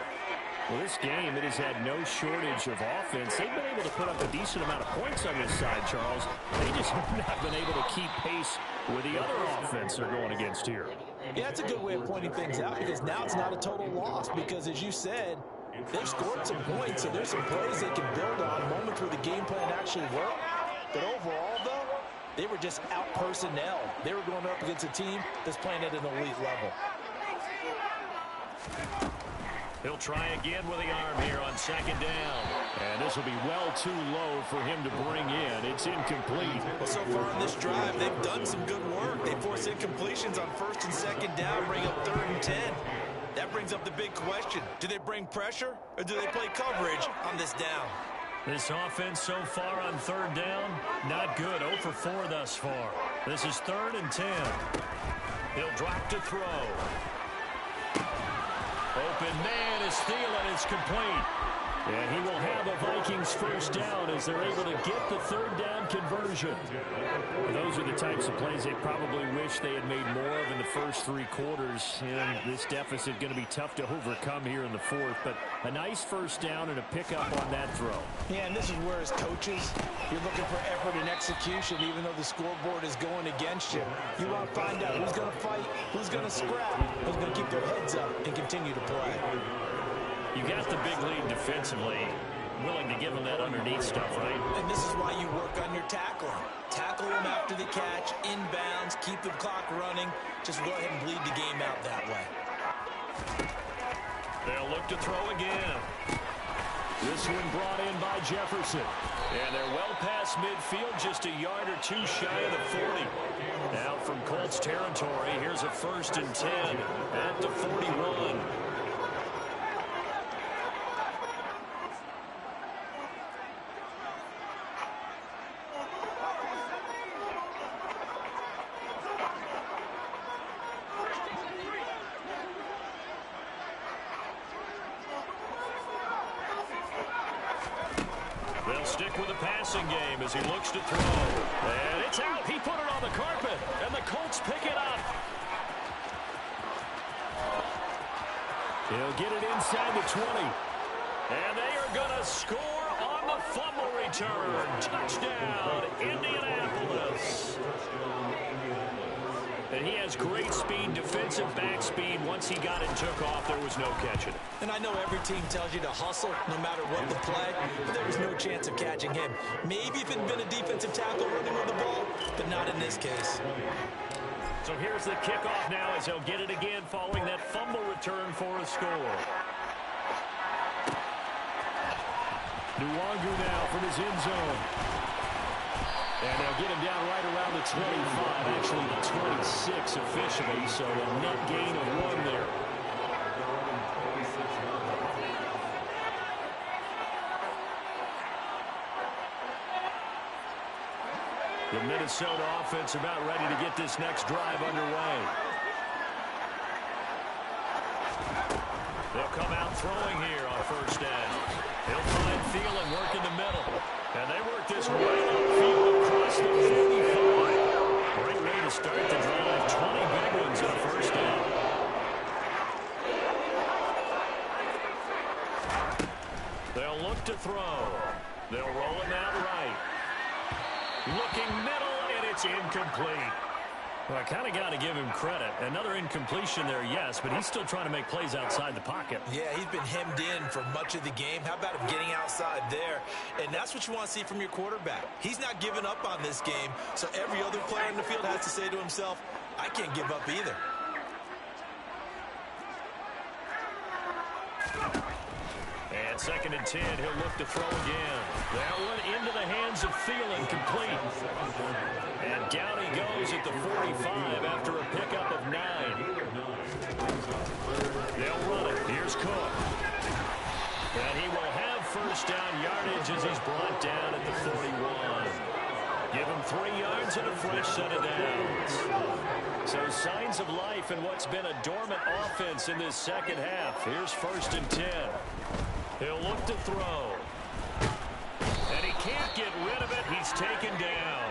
Well, this game, it has had no shortage of offense. They've been able to put up a decent amount of points on this side, Charles. They just have not been able to keep pace with the other offense they're going against here. Yeah, that's a good way of pointing things out because now it's not a total loss because, as you said, they've scored some points, so there's some plays they can build on, moments where the game plan actually worked. But overall, though, they were just out-personnel. They were going up against a team that's playing at an elite level. He'll try again with the arm here on 2nd down. And this will be well too low for him to bring in. It's incomplete. Well, so far on this drive, they've done some good work. They force incompletions on 1st and 2nd down, bring up 3rd and 10. That brings up the big question. Do they bring pressure or do they play coverage on this down? This offense so far on 3rd down, not good. 0 for 4 thus far. This is 3rd and 10. He'll drop to throw. Open man is Thielen. It's complete. And he will have a Vikings first down as they're able to get the third down conversion. Those are the types of plays they probably wish they had made more of in the first 3 quarters. And this deficit going to be tough to overcome here in the fourth. But a nice first down and a pickup on that throw. Yeah, and this is where as coaches, you're looking for effort and execution even though the scoreboard is going against you. You want to find out who's going to fight, who's going to scrap, who's going to keep their heads up and continue to play. You got the big lead defensively, willing to give them that underneath stuff, right? And this is why you work on your tackling. Tackle them after the catch, inbounds, keep the clock running. Just go ahead and bleed the game out that way. They'll look to throw again. This one brought in by Jefferson. And they're well past midfield, just a yard or 2 shy of the 40. Now from Colts territory, here's a 1st and 10 at the 41. They'll stick with the passing game as he looks to throw. And it's out. He put it on the carpet. And the Colts pick it up. He'll get it inside the 20. And they are going to score on the fumble return. Touchdown, Indianapolis. And he has great speed, defensive back speed. Once he got it and took off, there was no catching it. And I know every team tells you to hustle no matter what the play, but there was no chance of catching him. Maybe if it had been a defensive tackle running with the ball, but not in this case. So here's the kickoff now as he'll get it again following that fumble return for a score. Nwangu now from his end zone. And they'll get him down right around the 25, actually the 26 officially, so a net gain of 1 there. The Minnesota offense about ready to get this next drive underway. They'll come out throwing here on 1st down. He'll find Thielen work in the middle. And they work this right upfield across the 45. Great way to start the drive. 20 big ones on 1st down. They'll look to throw. They'll roll him out right. Looking middle, and it's incomplete. Well, I kind of got to give him credit. Another incompletion there, yes, but he's still trying to make plays outside the pocket. Yeah, he's been hemmed in for much of the game. How about him getting outside there? And that's what you want to see from your quarterback. He's not giving up on this game, so every other player in the field has to say to himself, I can't give up either. And 2nd and 10, he'll look to throw again. That one into the hands of Thielen, complete. And down he goes at the 45 after a pickup of 9. They'll run it. Here's Cook. And he will have 1st down yardage as he's brought down at the 41. Give him 3 yards and a fresh set of downs. So signs of life in what's been a dormant offense in this 2nd half. Here's 1st and 10. He'll look to throw. And he can't get rid of it. He's taken down.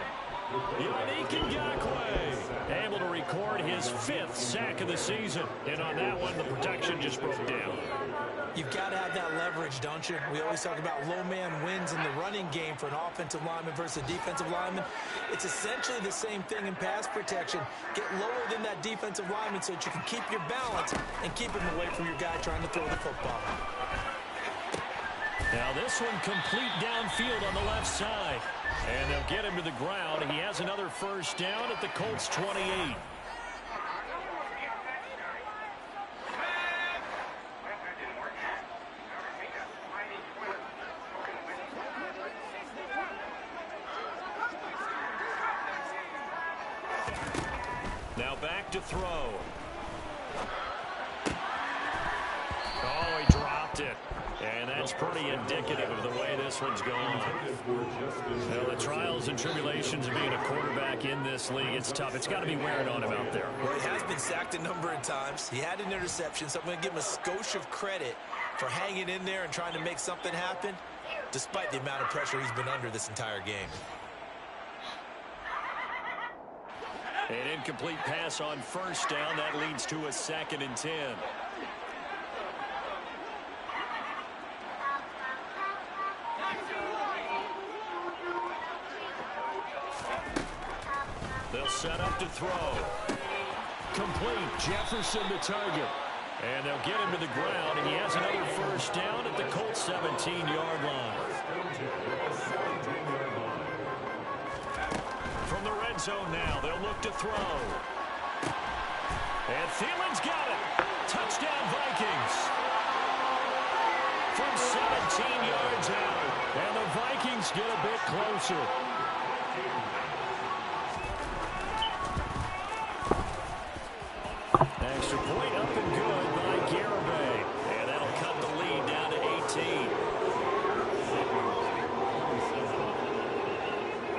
Yannick Ngakoue able to record his 5th sack of the season. And on that one, the protection just broke down. You've got to have that leverage, don't you? We always talk about low man wins in the running game for an offensive lineman versus a defensive lineman. It's essentially the same thing in pass protection. Get lower than that defensive lineman so that you can keep your balance and keep him away from your guy trying to throw the football. Now this one complete downfield on the left side. And they'll get him to the ground. He has another 1st down at the Colts 28. Now back to throw. Oh, he dropped it. And that's pretty indicative of the way this one's going. Well, the trials and tribulations of being a quarterback in this league, it's tough. It's got to be wearing on him out there. Well, he has been sacked a number of times. He had an interception, so I'm going to give him a skosh of credit for hanging in there and trying to make something happen, despite the amount of pressure he's been under this entire game. An incomplete pass on first down. That leads to a 2nd and 10. They'll set up to throw. Complete. Jefferson the target. And they'll get him to the ground, and he has another first down at the Colts 17-yard line. From the red zone now, they'll look to throw. And Thielen's got it. Touchdown Vikings. From 17 yards out. And the Vikings get a bit closer. Extra point up and good by Garibay. And that'll cut the lead down to 18.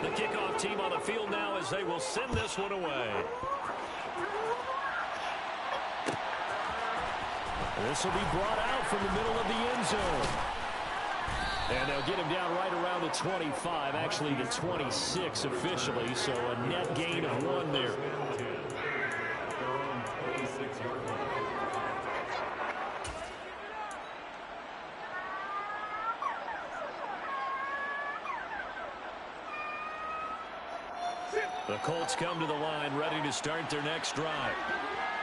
The kickoff team on the field now as they will send this one away. This will be brought out from the middle of the end zone. And they'll get him down right around the 25, actually the 26 officially, so a net gain of 1 there. The Colts come to the line ready to start their next drive.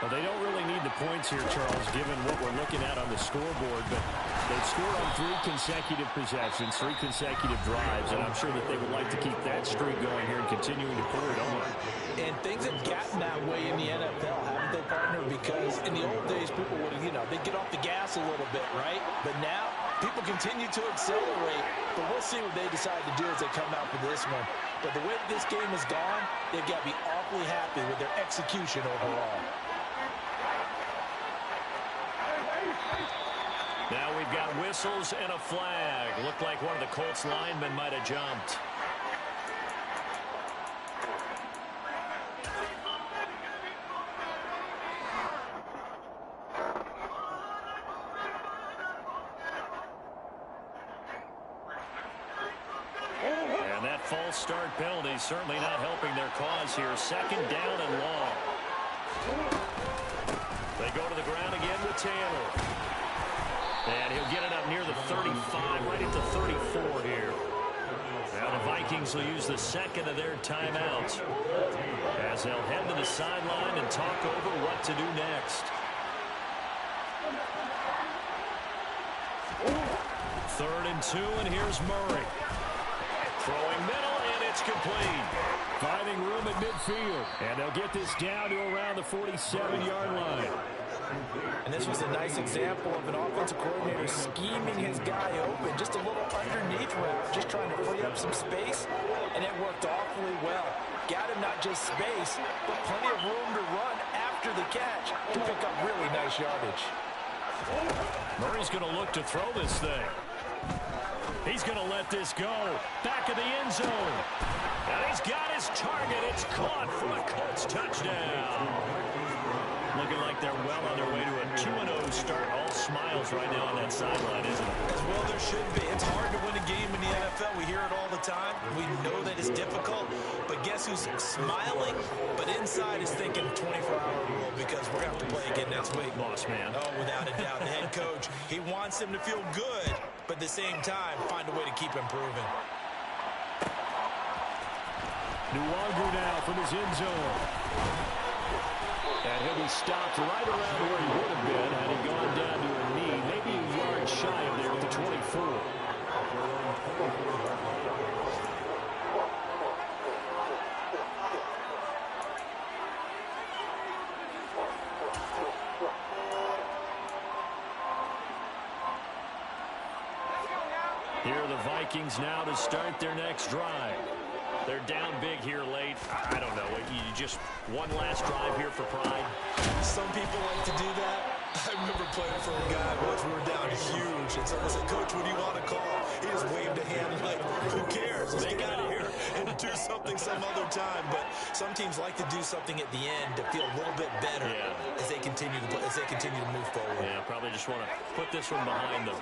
Well, they don't really need the points here, Charles, given what we're looking at on the scoreboard, but they've scored on 3 consecutive possessions, 3 consecutive drives, and I'm sure that they would like to keep that streak going here and continuing to pour it on. And things have gotten that way in the NFL, haven't they, partner? Because in the old days, people would, they'd get off the gas a little bit, right? But now, people continue to accelerate, but we'll see what they decide to do as they come out for this one. But the way this game has gone, they've got to be awfully happy with their execution overall. Now we've got whistles and a flag. Looked like one of the Colts linemen might have jumped. And that false start penalty certainly not helping their cause here. 2nd down and long. They go to the ground again with Taylor. And he'll get it up near the 35, right at the 34 here. Now the Vikings will use the 2nd of their timeouts as they'll head to the sideline and talk over what to do next. 3rd and 2, and here's Murray. Throwing middle, and it's complete. Finding room at midfield. And they'll get this down to around the 47-yard line. And this was a nice example of an offensive coordinator scheming his guy open. Just a little underneath route, just trying to free up some space, and it worked awfully well. Got him not just space, but plenty of room to run after the catch to pick up really nice yardage. Murray's going to look to throw this thing. He's going to let this go. Back of the end zone. And he's got his target. It's caught for a Colts touchdown. Looking like they're well on their way to a 2-0 start. All smiles right now on that sideline, isn't it? As well there should be. It's hard to win a game in the NFL. We hear it all the time. We know that it's difficult. But guess who's smiling? But inside is thinking 24-hour rule because we're going to have to play again next week. Boss man. Oh, without a doubt. The head coach, he wants him to feel good, but at the same time, find a way to keep improving. Nwogu now from his end zone. And he'll be stopped right around where he would have been had he gone down to a knee, maybe a yard shy of there at the 24. Here are the Vikings now to start their next drive. They're down big here late. I don't know. You just one last drive here for pride. Some people like to do that. I remember playing for a guy once. We were down huge, and someone said, "Coach, what do you want to call?" He just waved a hand like, "Who cares? Let's get out of here and do something some other time." But some teams like to do something at the end to feel a little bit better as they continue to move forward. Yeah, probably just want to put this one behind them.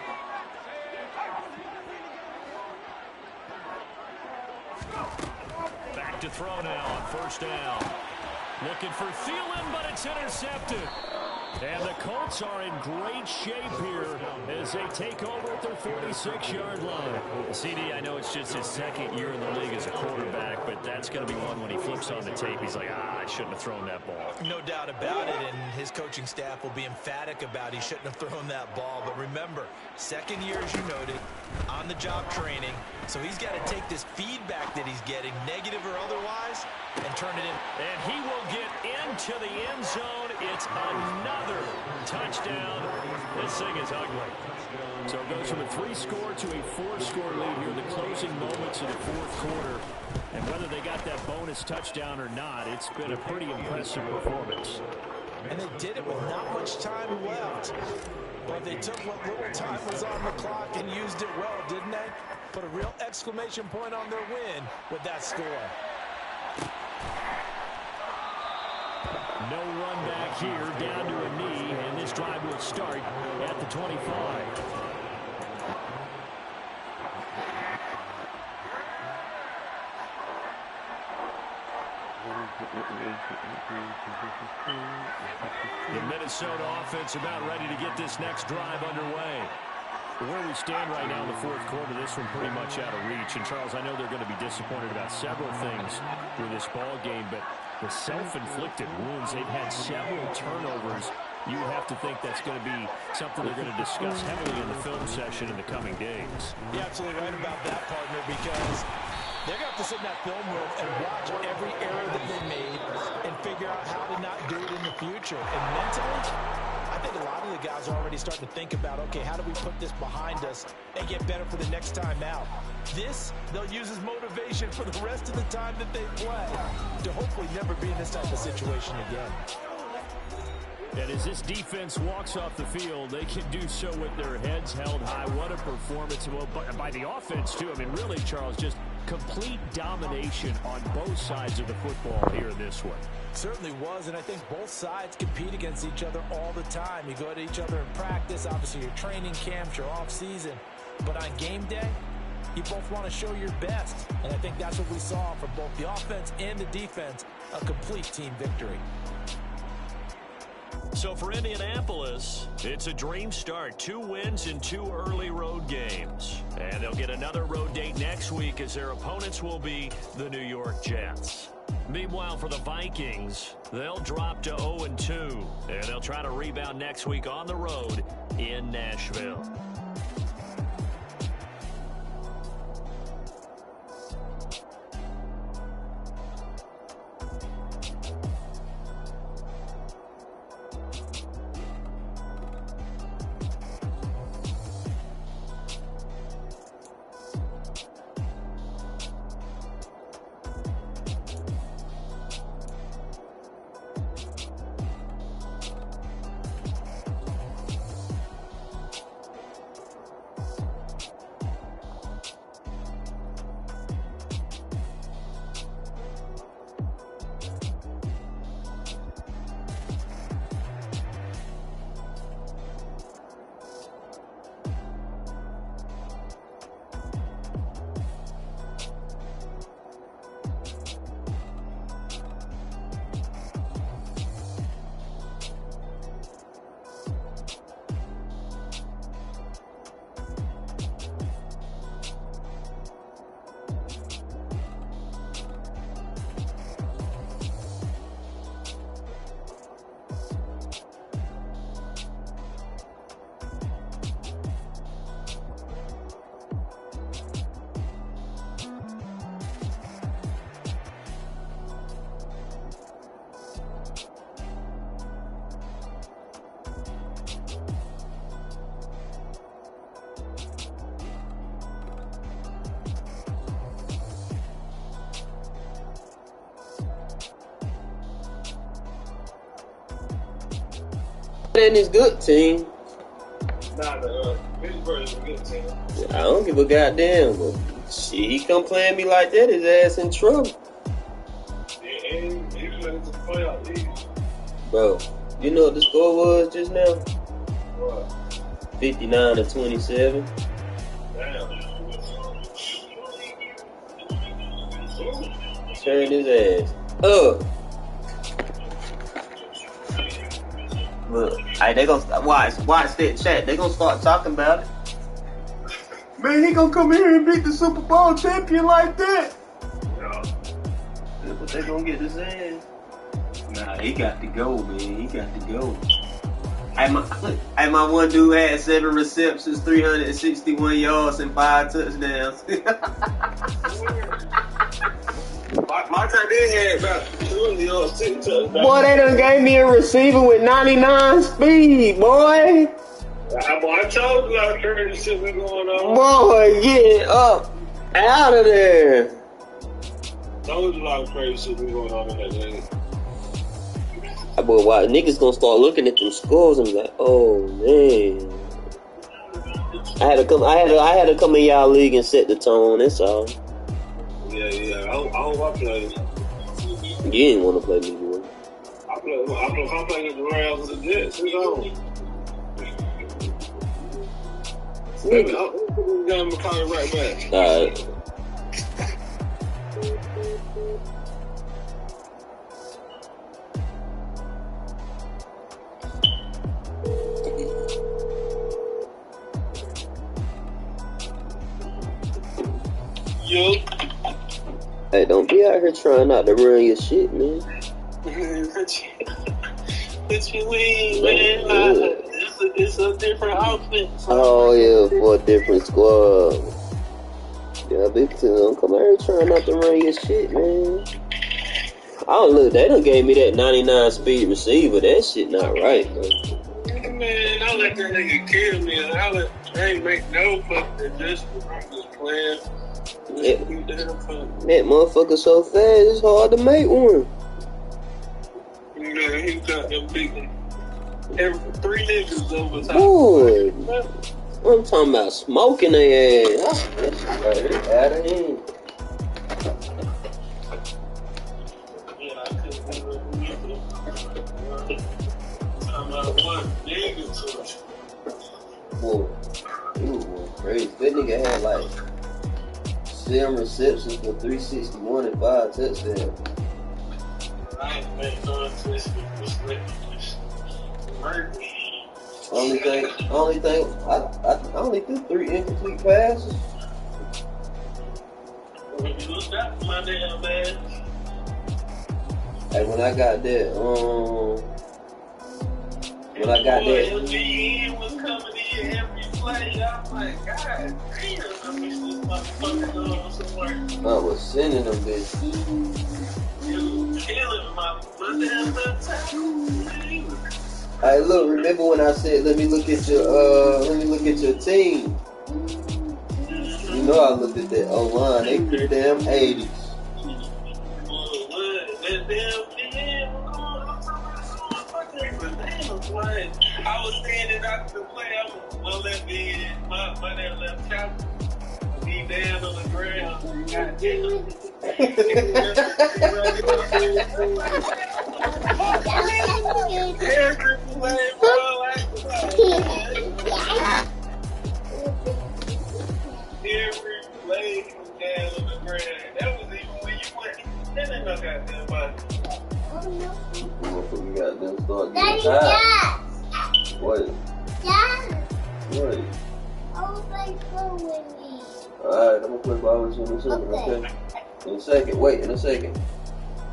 Back to throw now on first down. Looking for Thielen, but it's intercepted. And the Colts are in great shape here as they take over at their 46-yard line. CD, I know it's just his second year in the league as a quarterback, but that's going to be one when he flips on the tape. He's like, I shouldn't have thrown that ball. No doubt about it, and his coaching staff will be emphatic about he shouldn't have thrown that ball. But remember, second year, as you noted, on-the-job training. So he's got to take this feedback that he's getting, negative or otherwise, and turn it in. And he will get into the end zone. It's another touchdown. This thing is ugly. So it goes from a 3-score to a 4-score lead here in the closing moments of the fourth quarter. And whether they got that bonus touchdown or not, it's been a pretty impressive performance. And they did it with not much time left. But they took what little time was on the clock and used it well, didn't they? Put a real exclamation point on their win with that score. No run back here, down to a knee, and this drive will start at the 25. The Minnesota offense about ready to get this next drive underway. Where we stand right now in the fourth quarter, this one pretty much out of reach. And, Charles, I know they're going to be disappointed about several things with this ball game, but the self-inflicted wounds, they've had several turnovers. You have to think that's going to be something they're going to discuss heavily in the film session in the coming days. You're absolutely right about that, partner, because they're going to have to sit in that film room and watch every error that they made and figure out how to not do it in the future. And mentally, I think a lot of the guys are already starting to think about, okay, how do we put this behind us and get better for the next time out? This, they'll use as motivation for the rest of the time that they play to hopefully never be in this type of situation again. And as this defense walks off the field, they can do so with their heads held high. What a performance by the offense, too. I mean, really, Charles, just complete domination on both sides of the football here in this one. Certainly was, and I think both sides compete against each other all the time. You go to each other in practice, obviously your training camps, your off-season. But on game day, you both want to show your best. And I think that's what we saw from both the offense and the defense, a complete team victory. So for Indianapolis, it's a dream start. 2 wins in 2 early road games. And they'll get another road date next week as their opponents will be the New York Jets. Meanwhile, for the Vikings, they'll drop to 0-2. And they'll try to rebound next week on the road in Nashville. And his good team. Nah, Pittsburgh is a good team. I don't give a goddamn. But shit, he come playing me like that, his ass in trouble. And he's ready to play out these. Bro, you know what the score was just now? What? 59-27. Damn. Turn his ass up. Look, hey, they gonna watch that chat. They gonna start talking about it. Man, he gonna come here and beat the Super Bowl champion like that. Yeah. That's what they gonna get his ass. Nah, he got to go, man. He got to go. Hey, my one dude had 7 receptions, 361 yards, and 5 touchdowns. My tight end had about 2 yards, 6 touchdowns. Boy, they done gave me a receiver with 99 speed, boy. I told you a lot of crazy shit was going on. Boy, get up out of there. Told you a lot of crazy shit was going on in that game. Boy, why niggas gonna start looking at them scores and be like, oh man. I had to come in y'all league and set the tone. That's all. Yeah. I hope I play. You didn't want to play me, boy. I play against the Rams and the Jets. Who's on? I'm gonna call it right back. All right. Yo. Hey, don't be out here trying not to run your shit, man. What you mean, man? It's a different outfit. Oh, yeah, for a different squad. Yeah, big two. Don't come out here trying not to run your shit, man. Oh, look, they done gave me that 99 speed receiver. That shit not right, man. Man, I let that nigga kill me. I ain't make no fucking adjustment. I'm just playing. That motherfucker so fast, it's hard to make one. Man, he got them beating every 3 niggas over top. Boy, I'm talking about smoking their ass. That shit right here, out of hand. Yeah, I couldn't believe it. Talking about one nigga to Boy, he was going crazy. That nigga had like 7 receptions for 361 and 5 touchdowns. I ain't made no twist with this nigga. Only thing, I only threw 3 incomplete passes. When you look up my damn man. Hey, when I got that, LGN was coming in every play. I was like, God damn, I wish this motherfucker was somewhere. I was sending them bitches. You killing my damn left tackle. Hey, look, remember when I said, let me look at your team? You know I looked at that O-line, they pretty damn 80s. That damn DM, I was standing out to play. My left hand, my damn left tackle, he down on the ground. Goddamn. Every play, bro, every play was down on the ground. That was even when you went. That ain't no goddamn body. We got them start getting Daddy, high. Dad. What? Dad. What? I would play ball with me. Alright, I'm gonna play ball with you in a second, okay? In a second, wait, in a second.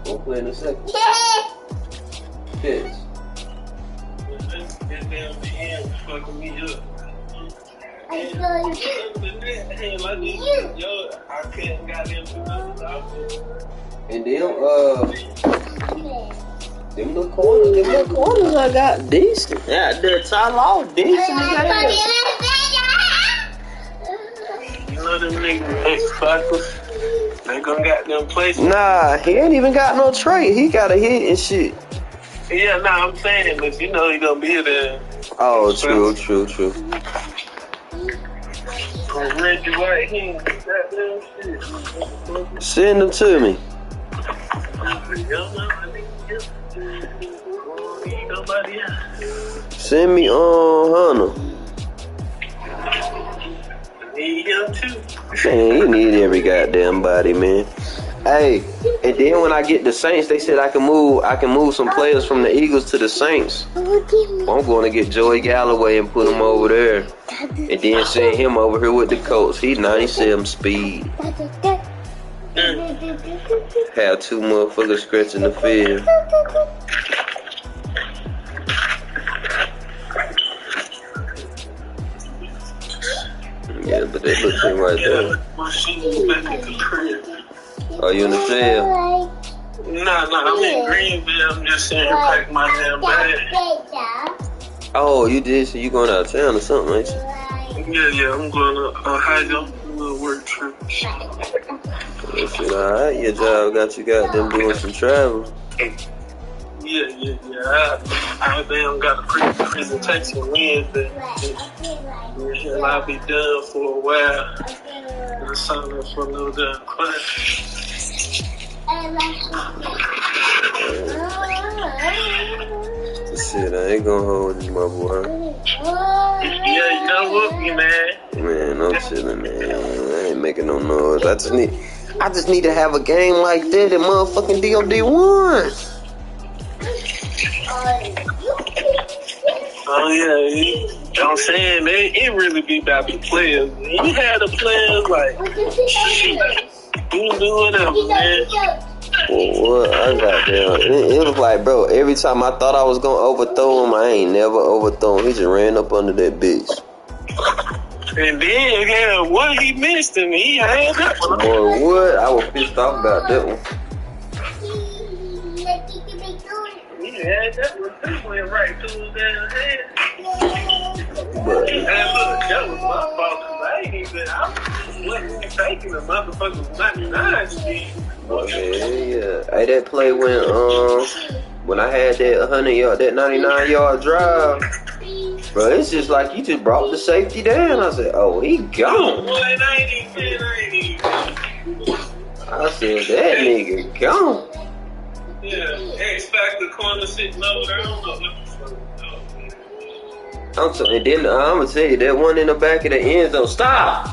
We'll play in a second. Yes. That damn DM was fucking me up. I saw you. Yo, I couldn't goddamn do nothing out there. And them little corners I got decent. Yeah, the Ty Law decent. You know them niggas X-Factors? They gonna got them places. Nah, he ain't even got no trait. He got a hit and shit. Yeah, nah, I'm saying, but you know he gonna be there. Oh, true. Reggie White, he ain't goddamn shit. Send them to me. Nobody else. Send me Hunter. Need him too. Man, you need every goddamn body, man. Hey, and then when I get the Saints, they said I can move some players from the Eagles to the Saints. Well, I'm going to get Joey Galloway and put him over there. And then send him over here with the Colts. He's 97 speed. Have two motherfuckers scratching the field. Yeah, but they look him right there. Are you in the field? Nah, I'm in Greenville. I'm just sitting here packing my damn bag. Oh, you did? So you going out of town or something, ain't you? Yeah, I'm going to Ohio. A little work trip. That shit alright. Your job got you them doing some travel. Yeah. I damn got a presentation Wednesday. And I'll be done for a while. And sign up for another damn class. Shit, I ain't gonna hold you, my boy. Yeah, you done with me, man. Man, I'm chilling, man. I ain't making no noise. I just need to have a game like that in motherfucking DOD1. Oh yeah, I'm saying it really be about the players. You had the players like, shit, you can do whatever, man. Well, what? I got there. It was like, bro, every time I thought I was gonna overthrow him, I ain't never overthrown him. He just ran up under that bitch. And then, yeah, what he missed and he had that one. Boy, what? I was pissed off about that one. Yeah, that one went right through his damn head. But And look, that was my fault because I wasn't even thinking the motherfucker was 99 speed. yeah. Hey, that play when I had that 100-yard, that 99-yard drive, bro, it's just like you just brought the safety down. I said, oh, he gone. Boy, it ain't even. I said, that nigga gone. Yeah, expect the corner sitting over there. I don't know what the fuck. And then I'm gonna tell you that one in the back of the end zone. Stop.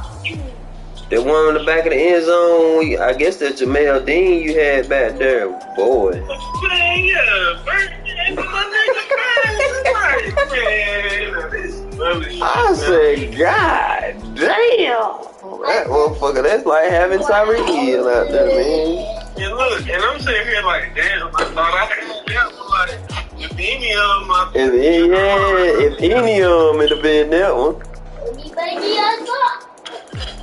That one in the back of the end zone. I guess that Jamel Dean you had back there, boy. Man, yeah, I said, God damn. That motherfucker, that's like having Tyreek Hill out there, man. And look, and I'm sitting here like, damn, I thought I had that one. Like, if any of them, if any of them, it'd have been that one.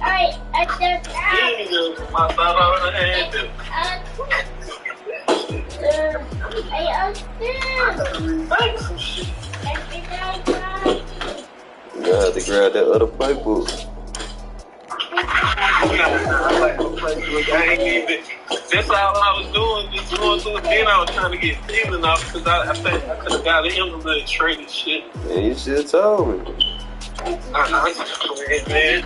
Alright, any of them, I thought I would have had them. You have to grab that other playbook. I like the playbook. I ain't even. That's all I was doing. Just going through it. Then I was trying to get Steven off because I think I could have got him a little traded shit. Man, you should have told me. Man.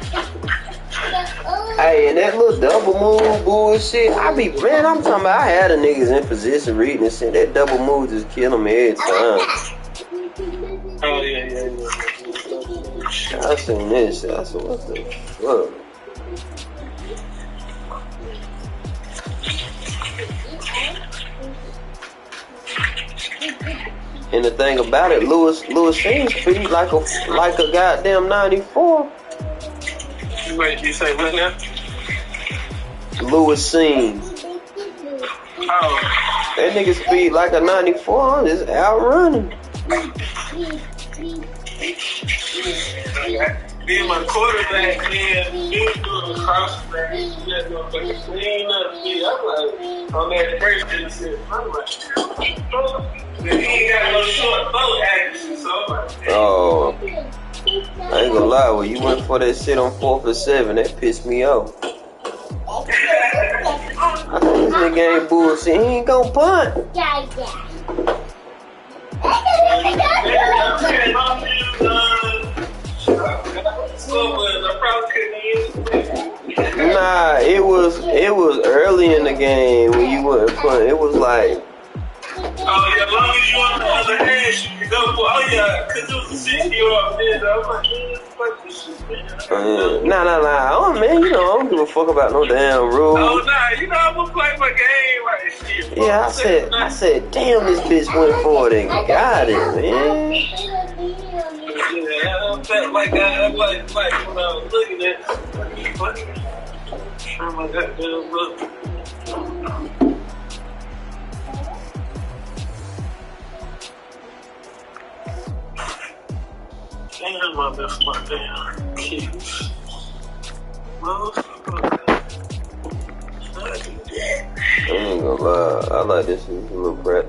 Hey, and that little double move bullshit, I'm talking about I had a niggas in position reading and shit. That double move just killing me every time. Oh, yeah. I seen this shit. I said, what the fuck? And the thing about it, Lewis Sheen's speed like a goddamn 94. Wait, you say what now? Lewis Sheen. Oh. That nigga speed like a 94, just outrunning. Being my quarterback, man, he was doing the cross back. He had no fucking clean up. I'm like, on that first shit, I'm like, he ain't got no short boat action, so I'm like, oh. I ain't gonna lie, when you went for that shit on 4th and 7, that pissed me off. I think this nigga ain't bullshit. He ain't gonna punt. was. I probably couldn't use it. Nah, it was early in the game when you wasn't playing. It was like. Oh, yeah, as long as you on the other hand, you can go for, oh, yeah, because it was a 60-year-old man. I was like, man, fuck this shit, man. Nah. Oh, man, you know, I don't give a fuck about no damn rules. Oh, nah, you know, I'm going to play my game like shit. Yeah, I said, damn, this bitch went for it and got it, man. Yeah, I felt like when I was looking at it, oh my goddamn look. Damn, I missed my damn kids. Motherfucker. I ain't gonna lie, I like this little practice.